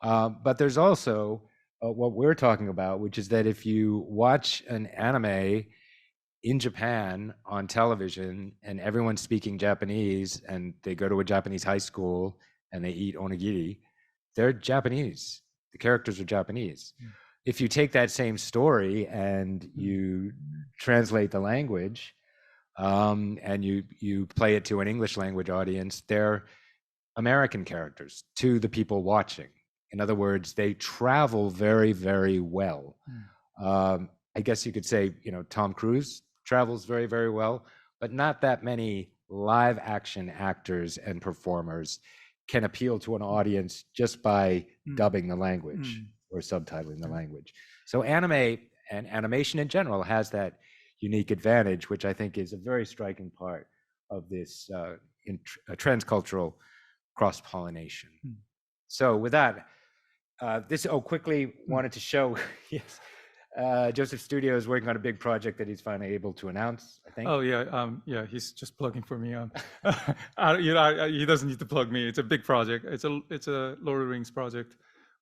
But there's also what we're talking about, which is that if you watch an anime in Japan on television and everyone's speaking Japanese and they go to a Japanese high school and they eat onigiri, they're Japanese. The characters are Japanese. If you take that same story and you translate the language, and you play it to an English language audience, they're American characters to the people watching. In other words, they travel very, very well. I guess you could say, Tom Cruise travels very, very well, but not that many live action actors and performers can appeal to an audience just by dubbing the language or subtitling the language. So anime and animation in general has that unique advantage, which I think is a very striking part of this transcultural cross-pollination. So with that, quickly wanted to show, yes, Joseph Studio is working on a big project that he's finally able to announce, I think. Oh yeah, he's just plugging for me. He doesn't need to plug me. It's a big project. It's a Lord of the Rings project.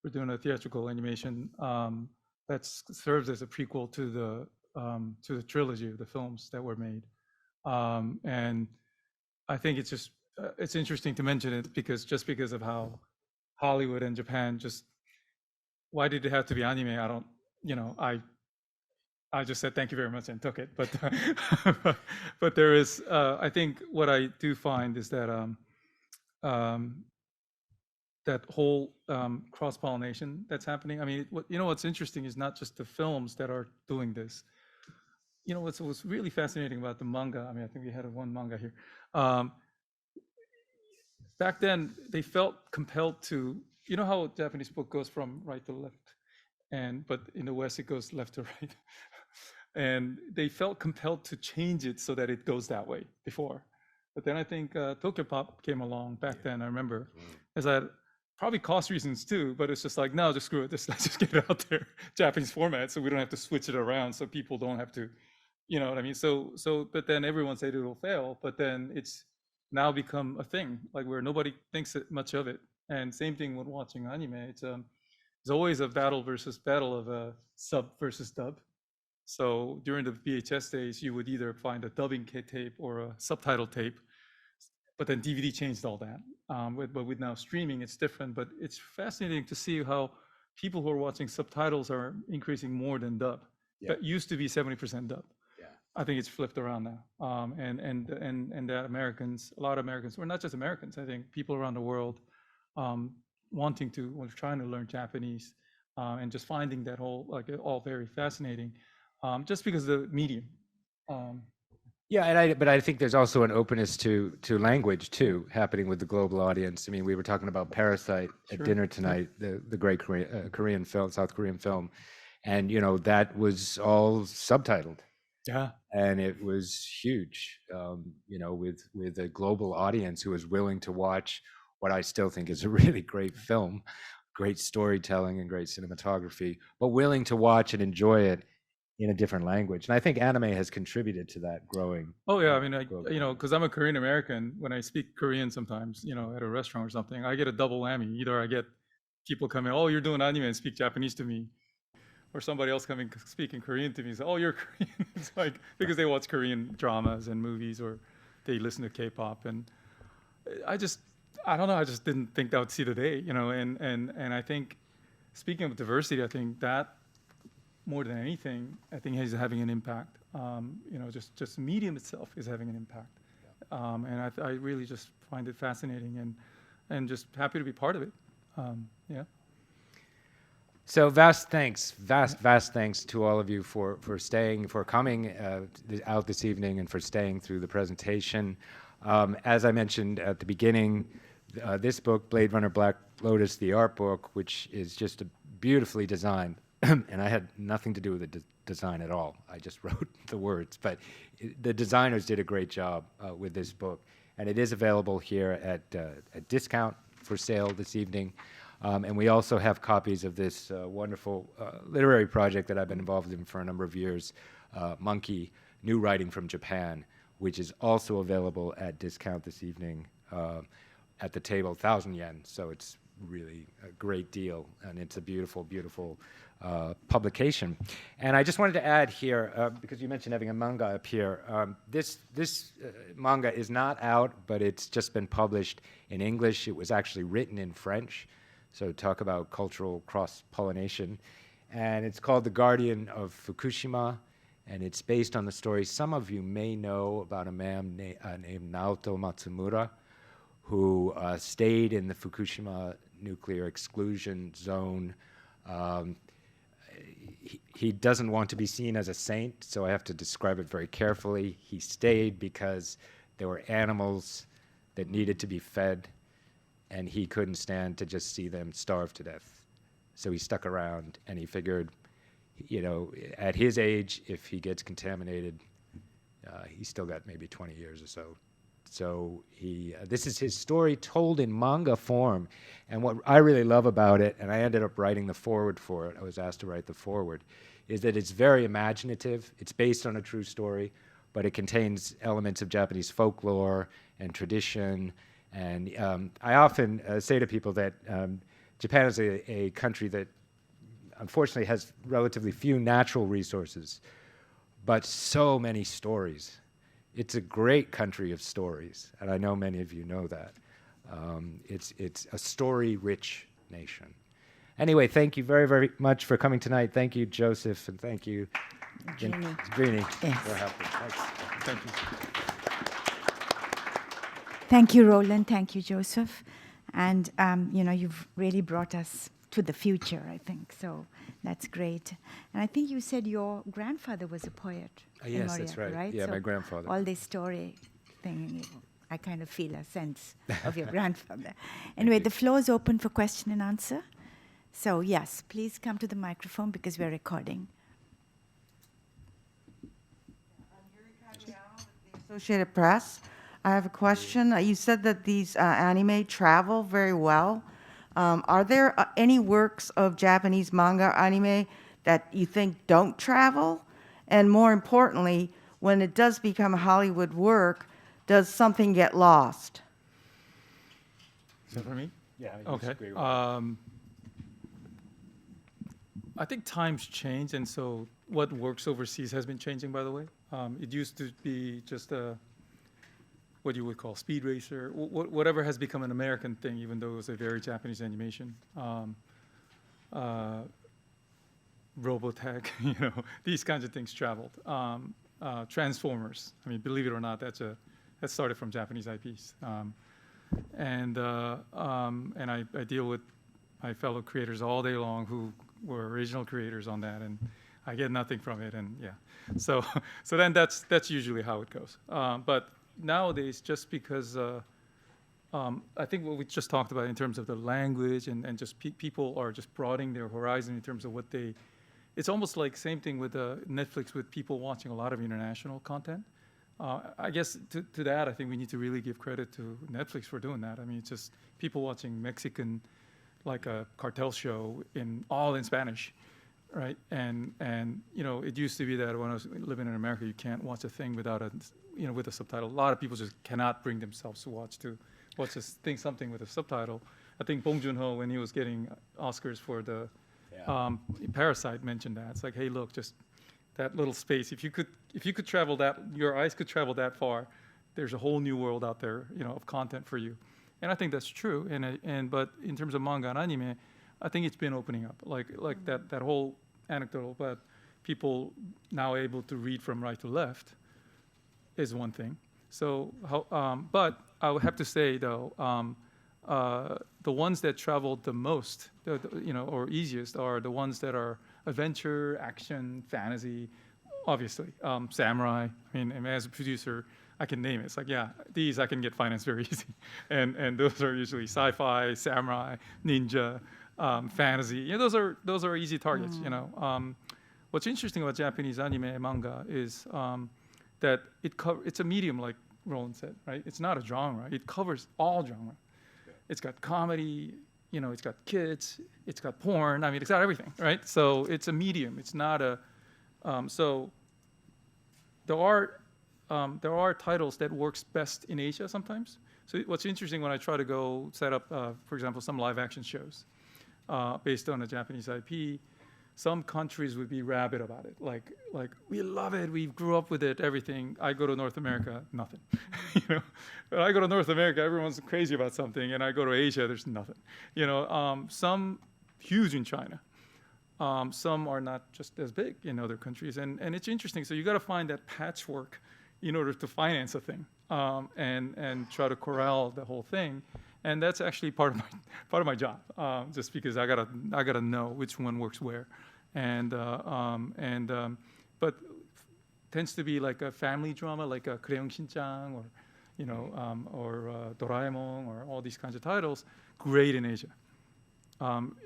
We're doing a theatrical animation that serves as a prequel to the trilogy of the films that were made. And I think it's interesting to mention it because of how Hollywood and Japan why did it have to be anime? I don't, I just said thank you very much and took it. But but there is, I think what I do find is that that whole cross-pollination that's happening. I mean, what's interesting is not just the films that are doing this. What's really fascinating about the manga. I mean, I think we had one manga here. Back then, they felt compelled to. You know how a Japanese book goes from right to left, but in the West it goes left to right, and they felt compelled to change it so that it goes that way before. But then I think Tokyo Pop came along back then. I remember, as that probably cost reasons too, but it's just like no, just screw it. Let's just get it out there, Japanese format, so we don't have to switch it around, so people don't have to, you know what I mean? So, but then everyone said it will fail, but then it's now become a thing, like where nobody thinks much of it. And same thing when watching anime. It's always a battle of a sub versus dub. So during the VHS days, you would either find a dubbing tape or a subtitle tape, but then DVD changed all that. But with now streaming, it's different. But it's fascinating to see how people who are watching subtitles are increasing more than dub. That used to be 70% dub. I think it's flipped around now. And that a lot of Americans, or not just Americans, I think people around the world, trying to learn Japanese, and just finding that whole all very fascinating, just because of the medium. But I think there's also an openness to language too happening with the global audience. I mean, we were talking about Parasite at dinner tonight, the great Korean film, South Korean film, and that was all subtitled. Yeah, and it was huge. With a global audience who was willing to watch what I still think is a really great film, great storytelling and great cinematography, but willing to watch and enjoy it in a different language. And I think anime has contributed to that growing. Oh yeah, I mean, because I'm a Korean American, when I speak Korean sometimes, at a restaurant or something, I get a double whammy. Either I get people coming, oh, you're doing anime and speak Japanese to me, or somebody else coming speaking Korean to me, say, oh, you're Korean. It's like, because they watch Korean dramas and movies, or they listen to K-pop. And I don't know, I just didn't think that would see the day, and I think, speaking of diversity, I think that more than anything, I think is having an impact. Just medium itself is having an impact. And I really just find it fascinating and just happy to be part of it. Yeah. So vast thanks to all of you for coming out this evening and for staying through the presentation. As I mentioned at the beginning, this book, Blade Runner Black Lotus, the art book, which is just beautifully designed. And I had nothing to do with the design at all. I just wrote the words. But the designers did a great job with this book. And it is available here at discount for sale this evening. And we also have copies of this wonderful literary project that I've been involved in for a number of years, Monkey, New Writing from Japan, which is also available at discount this evening at the table, 1,000 yen. So it's really a great deal, and it's a beautiful, beautiful publication. And I just wanted to add here, because you mentioned having a manga up here, this manga is not out, but it's just been published in English. It was actually written in French, so talk about cultural cross-pollination. And it's called The Guardian of Fukushima, and it's based on the story some of you may know about a man named Naoto Matsumura, who stayed in the Fukushima nuclear exclusion zone. He doesn't want to be seen as a saint, so I have to describe it very carefully. He stayed because there were animals that needed to be fed, and he couldn't stand to just see them starve to death. So he stuck around, and he figured, you know, at his age, if he gets contaminated, he's still got maybe 20 years or so. So this is his story told in manga form. And what I really love about it, and I ended up writing the foreword for it, I was asked to write the foreword, is that it's very imaginative. It's based on a true story, but it contains elements of Japanese folklore and tradition. And I often say to people that Japan is a country that unfortunately has relatively few natural resources, but so many stories. It's a great country of stories, and I know many of you know that. It's a story-rich nation. Anyway, thank you very, very much for coming tonight. Thank you, Joseph, and thank you, Jeannie, for helping. Thanks. Thank you. Thank you, Roland. Thank you, Joseph. And, you've really brought us to the future, I think. So that's great. And I think you said your grandfather was a poet. Yes, Moria, that's right. Yeah, so my grandfather. All this story thing, I kind of feel a sense of your grandfather. Anyway, the floor is open for question and answer. So yes, please come to the microphone because we're recording. Associated Press. I have a question. You said that these anime travel very well. Are there any works of Japanese manga anime that you think don't travel? And more importantly, when it does become a Hollywood work, does something get lost? Is that for me? Yeah. Okay. I think times change, and so what works overseas has been changing, by the way. It used to be just what you would call Speed Racer, whatever has become an American thing, even though it was a very Japanese animation. Robotech, these kinds of things traveled. Transformers, I mean, believe it or not, that started from Japanese IPs. And I deal with my fellow creators all day long who were original creators on that, and I get nothing from it, and yeah. So then that's usually how it goes. But nowadays, just because I think what we just talked about in terms of the language and just people are just broadening their horizon in terms of what they, it's almost like same thing with Netflix with people watching a lot of international content. I guess to that, I think we need to really give credit to Netflix for doing that. I mean, it's just people watching Mexican, like a cartel show all in Spanish, right? And it used to be that when I was living in America, you can't watch a thing without with a subtitle. A lot of people just cannot bring themselves to watch something with a subtitle. I think Bong Joon-ho, when he was getting Oscars for the Parasite, mentioned that. It's like, hey, look, just that little space. If you could travel that, your eyes could travel that far, there's a whole new world out there, of content for you. And I think that's true. But in terms of manga and anime, I think it's been opening up. Like that whole anecdote about people now able to read from right to left is one thing. So, but I would have to say though, the ones that traveled the most, or easiest, are the ones that are adventure, action, fantasy, obviously. Samurai, I mean, as a producer, I can name it. It's like, yeah, these I can get financed very easy. And those are usually sci-fi, samurai, ninja, fantasy. You know, those are easy targets, you know. What's interesting about Japanese anime and manga is that it's a medium, like Roland said, right? It's not a genre. It covers all genre. It's got comedy, you know, it's got kids, it's got porn. I mean, it's got everything, right? So it's a medium. It's not a so there are titles that works best in Asia sometimes. So what's interesting when I try to go set up, for example, some live action shows based on a Japanese IP, some countries would be rabid about it. Like we love it, we grew up with it, everything. I go to North America, nothing. You know, when I go to North America, everyone's crazy about something, and I go to Asia, there's nothing. You know, some huge in China. Some are not just as big in other countries, and it's interesting. So you got to find that patchwork in order to finance a thing, and try to corral the whole thing, and that's actually part of my job. Just because I gotta know which one works where, but tends to be like a family drama, like a Crayon Shin-chan, or you know, or Doraemon, or all these kinds of titles. Great in Asia.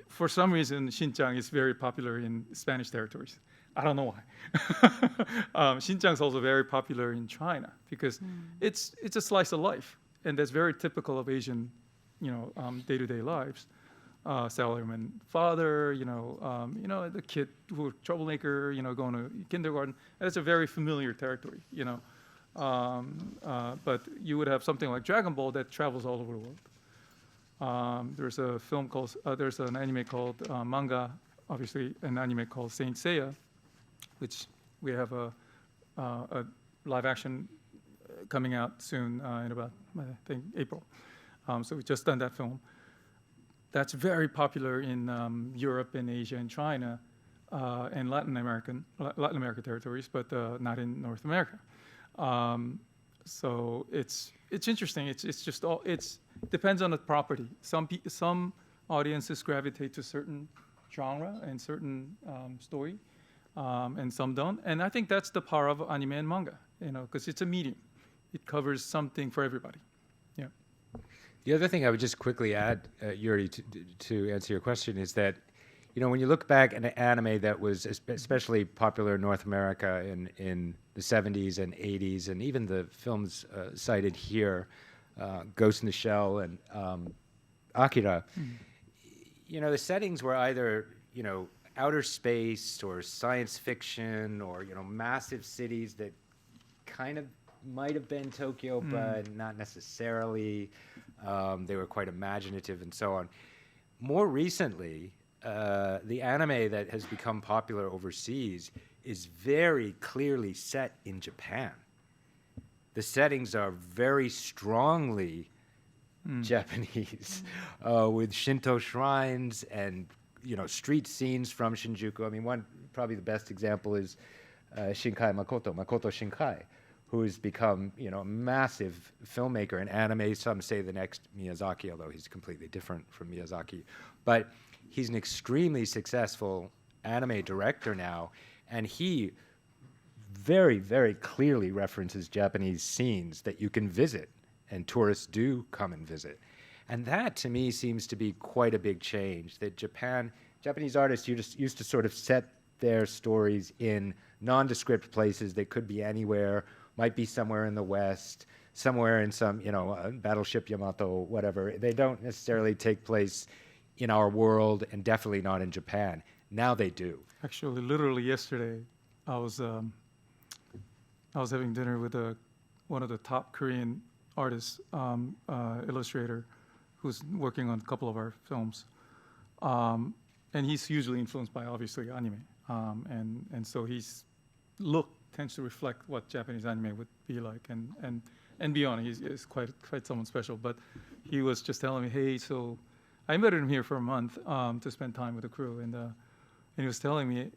For some reason, Shin-chan is very popular in Spanish territories. I don't know why. Shin-chan is also very popular in China because it's a slice of life, and that's very typical of Asian, you know, day-to-day lives. Salaryman father, you know, the kid who troublemaker, you know, going to kindergarten. And it's a very familiar territory, you know. But you would have something like Dragon Ball that travels all over the world. There's a film called, there's an anime called manga, obviously an anime called Saint Seiya, which we have a live action coming out soon in about, I think, April. So we've just done that film. That's very popular in Europe and Asia and China and Latin American territories, but not in North America. So it's interesting. It's just all, it depends on the property. Some audiences gravitate to certain genre and certain story, and some don't. And I think that's the power of anime and manga, you know, because it's a medium. It covers something for everybody. Yeah. The other thing I would just quickly add, Yuri, to answer your question is that, you know, when you look back at an anime that was especially popular in North America in the 70s and 80s, and even the films cited here, Ghost in the Shell and Akira, you know, the settings were either, you know, outer space or science fiction or, you know, massive cities that kind of might have been Tokyo, but not necessarily. They were quite imaginative and so on. More recently, the anime that has become popular overseas is very clearly set in Japan. The settings are very strongly Japanese, with Shinto shrines and, you know, street scenes from Shinjuku. I mean, probably the best example is Shinkai Makoto Shinkai, who has become, you know, a massive filmmaker in anime. Some say the next Miyazaki, although he's completely different from Miyazaki. But he's an extremely successful anime director now, and he very, very clearly references Japanese scenes that you can visit, and tourists do come and visit. And that, to me, seems to be quite a big change, that Japanese artists used to sort of set their stories in nondescript places. They could be anywhere, might be somewhere in the West, somewhere in some, you know, Battleship Yamato, whatever. They don't necessarily take place in our world, and definitely not in Japan. Now they do. Actually, literally yesterday, I was having dinner with one of the top Korean artists, illustrator, who's working on a couple of our films, and he's hugely influenced by, obviously, anime, and so his look tends to reflect what Japanese anime would be like, and beyond. He's quite someone special. But he was just telling me, hey, so I invited him here for a month to spend time with the crew, and he was telling me,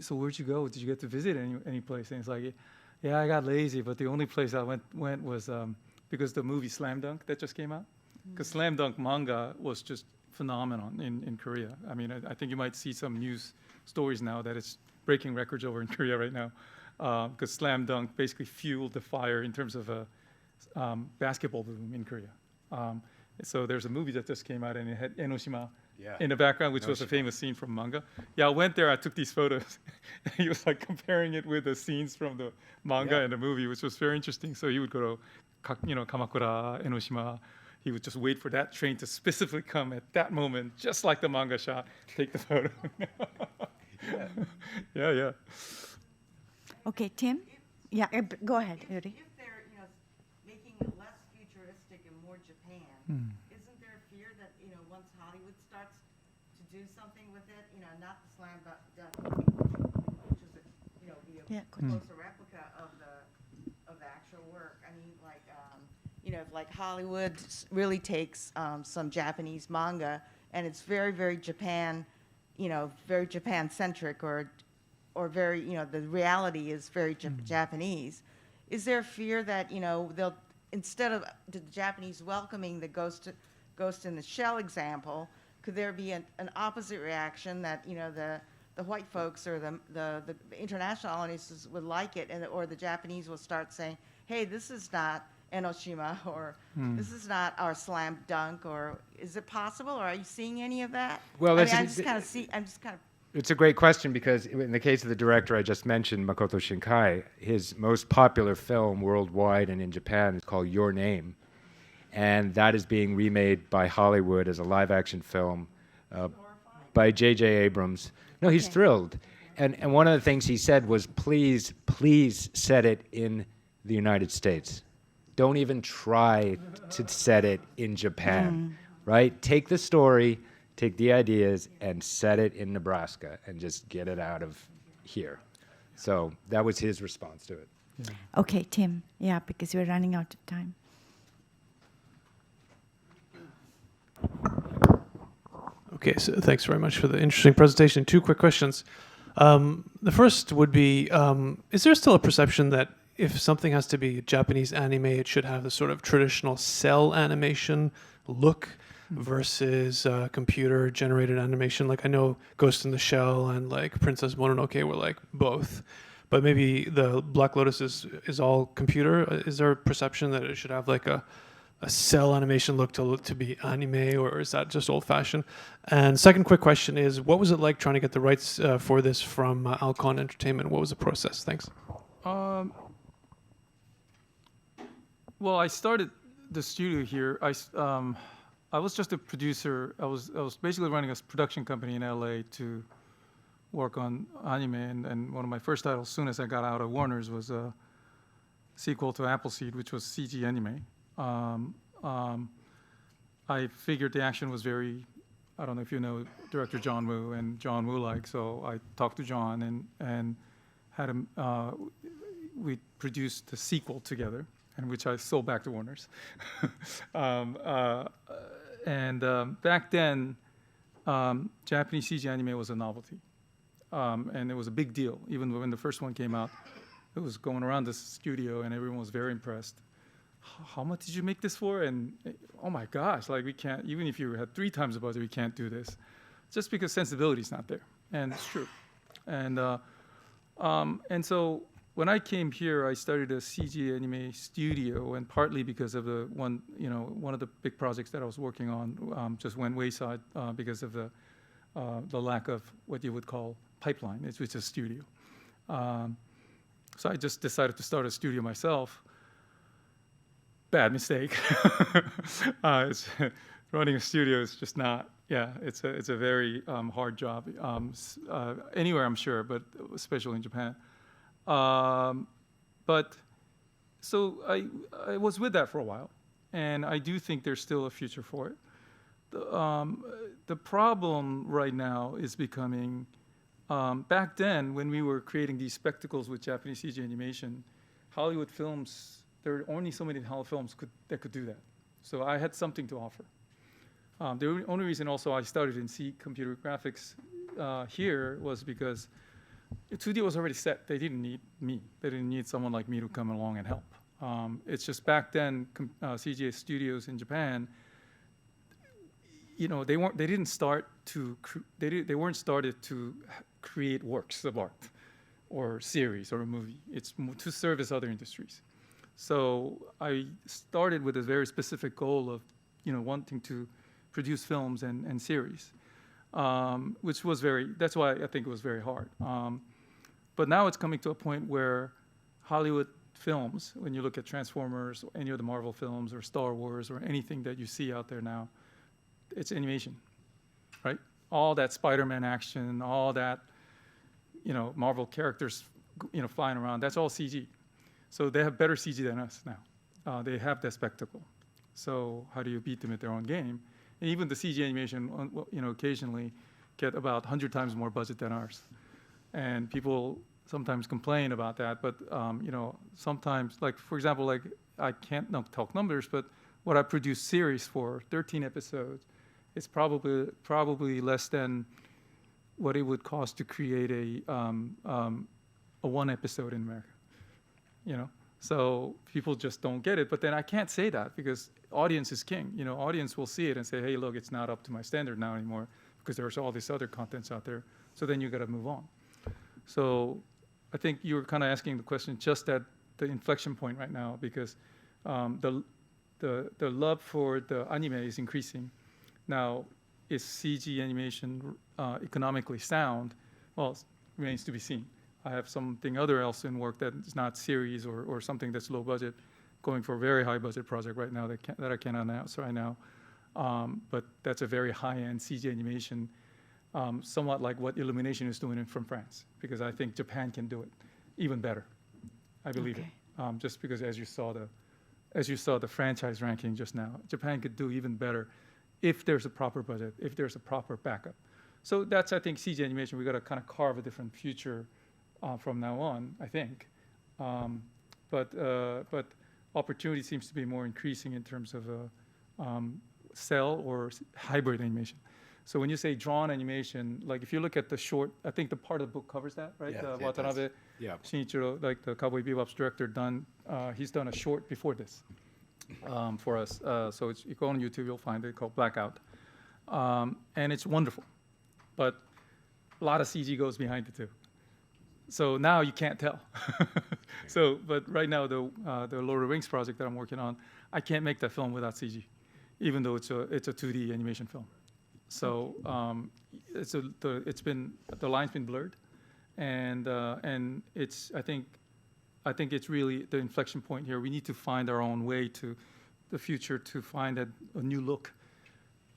so where'd you go? Did you get to visit any place? And it's like, yeah, I got lazy, but the only place I went was because the movie Slam Dunk that just came out, because Slam Dunk manga was just phenomenon in Korea. I mean, I think you might see some news stories now that it's breaking records over in Korea right now, because slam dunk basically fueled the fire in terms of a basketball boom in Korea. So there's a movie that just came out, and it had Enoshima in the background, which was a famous scene from manga. Yeah, I went there, I took these photos. He was like comparing it with the scenes from the manga and the movie, which was very interesting. So he would go to, Kamakura, Enoshima. He would just wait for that train to specifically come at that moment, just like the manga shot, take the photo. Yeah. Okay, Tim? Yeah, go ahead, Yuri. If they're, making it less futuristic and more Japan, isn't there a fear that, once Hollywood starts to do something with it, not the slam dunk, which is be a closer replica of the actual work. I mean, like, if like Hollywood really takes some Japanese manga and it's very, very Japan, very Japan-centric or very, the reality is very Japanese. Is there a fear that, they'll, instead of the Japanese welcoming the Ghost in the Shell example, could there be an opposite reaction that, the white folks or the international audiences would like it, or the Japanese will start saying, hey, this is not Enoshima, or this is not our slam dunk, or is it possible, or are you seeing any of that? Well, I'm just kind of It's a great question, because in the case of the director I just mentioned, Makoto Shinkai, his most popular film worldwide and in Japan is called Your Name. And that is being remade by Hollywood as a live-action film by J.J. Abrams. No, he's thrilled. And one of the things he said was, please set it in the United States. Don't even try to set it in Japan, right? Take the story, take the ideas, and set it in Nebraska, and just get it out of here. So that was his response to it. Yeah. Okay, Tim. Yeah, because we're running out of time. Okay, so thanks very much for the interesting presentation. 2 quick questions. The first would be, is there still a perception that if something has to be Japanese anime, it should have the sort of traditional cell animation look versus computer-generated animation? Like, I know Ghost in the Shell and like Princess Mononoke were like both, but maybe the Black Lotus is all computer. Is there a perception that it should have like a cell animation look to be anime, or is that just old-fashioned? And second quick question is, what was it like trying to get the rights for this from Alcon Entertainment? What was the process? Thanks. Well, I started the studio here. I was just a producer. I was basically running a production company in LA to work on anime, and one of my first titles, as soon as I got out of Warner's, was a sequel to Appleseed, which was CG anime. I figured the action was very, I don't know if you know director John Woo and John Woo-like, so I talked to John and had him, we produced the sequel together, and which I sold back to Warner's. Back then, Japanese CG anime was a novelty, and it was a big deal. Even when the first one came out, it was going around the studio, and everyone was very impressed. How much did you make this for? And oh my gosh, like we can't, even if you had 3 times the budget, we can't do this. Just because sensibility is not there, and it's true. And so when I came here, I started a CG anime studio, and partly because of the one of the big projects that I was working on just went wayside because of the lack of what you would call pipeline. It's a studio. So I just decided to start a studio myself. Bad mistake. Running a studio is just not. Yeah, it's a very hard job. Anywhere, I'm sure, but especially in Japan. But so I was with that for a while, and I do think there's still a future for it. The problem right now is becoming. Back then, when we were creating these spectacles with Japanese CG animation, Hollywood films. There were only so many Hollywood films that could do that. So I had something to offer. The only reason also I started in computer graphics here was because 2D was already set. They didn't need me. They didn't need someone like me to come along and help. It's just back then, CGI studios in Japan, they weren't started to create works of art. or series or a movie. It's to service other industries. So I started with a very specific goal of, wanting to produce films and series, which was that's why I think it was very hard. But now it's coming to a point where Hollywood films, when you look at Transformers or any of the Marvel films or Star Wars or anything that you see out there now, it's animation, right? All that Spider-Man action, all that, Marvel characters, flying around, that's all CG. So they have better CG than us now. They have that spectacle. So how do you beat them at their own game? And even the CG animation, occasionally get about 100 times more budget than ours. And people sometimes complain about that, but sometimes, like for example, like I can't talk numbers, but what I produced series for 13 episodes, it's probably less than what it would cost to create a one episode in America. So people just don't get it. But then I can't say that because audience is king. Audience will see it and say, hey, look, it's not up to my standard now anymore because there's all this other contents out there. So then you got to move on. So I think you were kind of asking the question just at the inflection point right now because the love for the anime is increasing. Now, is CG animation economically sound? Well, it remains to be seen. I have something else in work that is not series or something that's low budget, going for a very high budget project right now that I can't announce right now. But that's a very high-end CG animation, somewhat like what Illumination is doing from France, because I think Japan can do it even better. I believe it. Just because as you saw the franchise ranking just now, Japan could do even better if there's a proper budget, if there's a proper backup. So that's, I think, CG animation. We got to kind of carve a different future from now on, I think. But opportunity seems to be more increasing in terms of cell or hybrid animation. So when you say drawn animation, like if you look at the short, I think the part of the book covers that, right? Yeah, Watanabe Shinichiro, like the Cowboy Bebop's director, he's done a short before this for us. So you go on YouTube, you'll find it called Blackout. And it's wonderful. But a lot of CG goes behind it too. So now you can't tell. But right now the Lord of the Rings project that I'm working on, I can't make that film without CG, even though it's a 2D animation film. So the line's been blurred, and it's I think it's really the inflection point here. We need to find our own way to the future to find a new look,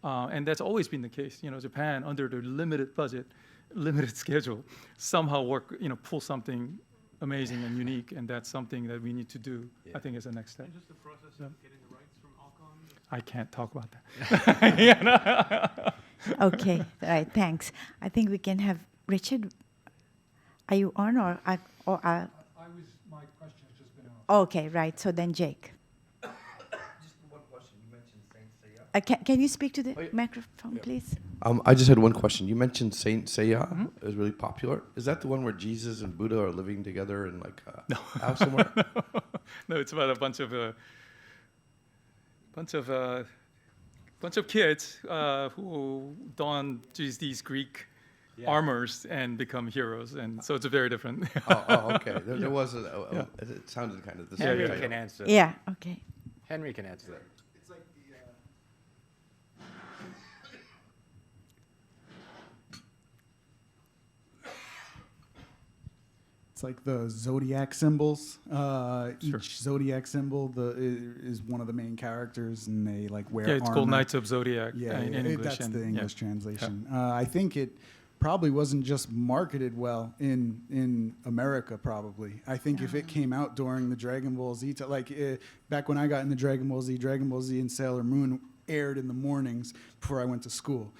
and that's always been the case. Japan under their limited budget, limited schedule, somehow pull something amazing and unique, and that's something that we need to do. Yeah. I think as a next step. And just the process of getting the rights from Alcon. I can't talk about that. Okay, all right, thanks. I think we can have Richard. Are you on or I was? My question has just been asked. Okay, right. So then Jake. Just one question. You mentioned Saint Seiya. Can you speak to the microphone, please? I just had one question. You mentioned Saint Seiya. Mm-hmm. It was really popular. Is that the one where Jesus and Buddha are living together in like a house somewhere? No, it's about a bunch of kids who don these Greek armors and become heroes, and so it's a very different. Okay. There was it sounded kind of the same. Henry can answer. Yeah. Okay. Henry can answer that. It's like It's like the zodiac symbols. Each zodiac symbol is one of the main characters, and they like wear armor. Yeah, it's called Knights of Zodiac. In English. That's the English translation. I think it probably wasn't just marketed well in America. Probably, I think if it came out during the Dragon Ball Z, back when I got into Dragon Ball Z and Sailor Moon aired in the mornings before I went to school.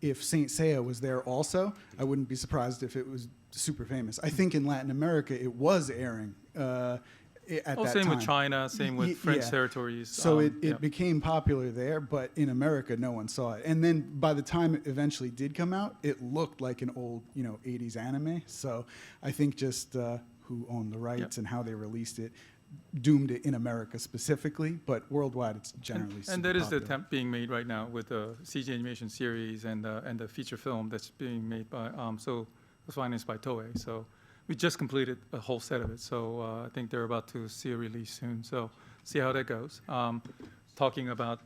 If Saint Seiya was there also, I wouldn't be surprised if it was super famous. I think in Latin America it was airing at that time. Same with China, same with French territories. So it became popular there, but in America no one saw it. And then by the time it eventually did come out, it looked like an old 80s anime. So I think just who owned the rights and how they released it doomed it in America specifically, but worldwide it's generally super and that is popular. the attempt being made right now with the CG animation series and the feature film that's being made by. So was financed by Toei. So we just completed a whole set of it. So I think they're about to see a release soon. So see how that goes. Talking about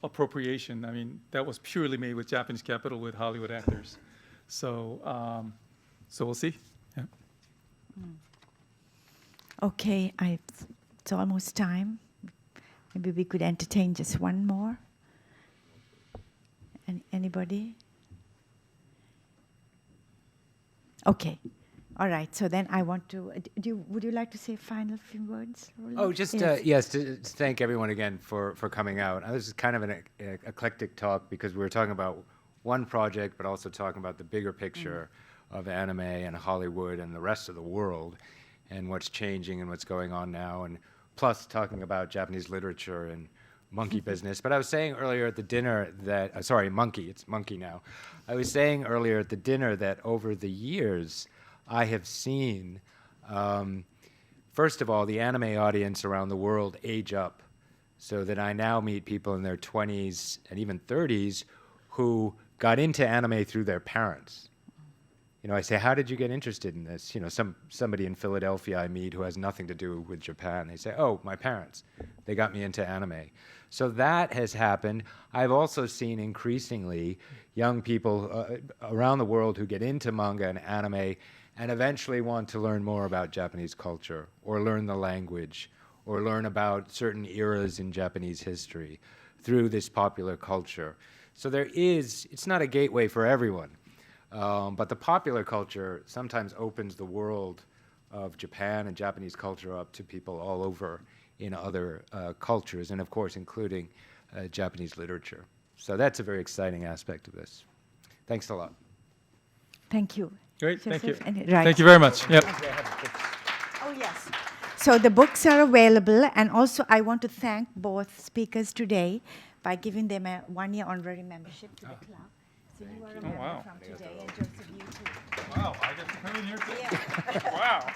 appropriation, I mean, that was purely made with Japanese capital with Hollywood actors. So so we'll see. Yeah. Okay, it's almost time. Maybe we could entertain just one more. Anybody? Okay. All right. So then I want to. Would you like to say final few words, Roland? Oh, just yes. to thank everyone again for coming out. This is kind of an eclectic talk because we were talking about one project, but also talking about the bigger picture of anime and Hollywood and the rest of the world, and what's changing and what's going on now, and plus talking about Japanese literature and monkey business. But I was saying earlier at the dinner that sorry, monkey. It's monkey now. I was saying earlier at the dinner that over the years, I have seen, first of all, the anime audience around the world age up, so that I now meet people in their 20s and even 30s who got into anime through their parents. You know, I say, how did you get interested in this? You know, somebody in Philadelphia I meet who has nothing to do with Japan. They say, oh, my parents. They got me into anime. So that has happened. I've also seen increasingly young people around the world who get into manga and anime and eventually want to learn more about Japanese culture or learn the language or learn about certain eras in Japanese history through this popular culture. So it's not a gateway for everyone. But the popular culture sometimes opens the world of Japan and Japanese culture up to people all over in other cultures, and of course, including Japanese literature. So that's a very exciting aspect of this. Thanks a lot. Thank you. Great, thank you. Right. Thank you very much. Yep. Oh, yes. So the books are available, and also I want to thank both speakers today by giving them a one-year honorary membership to the club. So you are a member from today, and Joseph, you too. Wow, I get to come in here too? Yeah. Wow.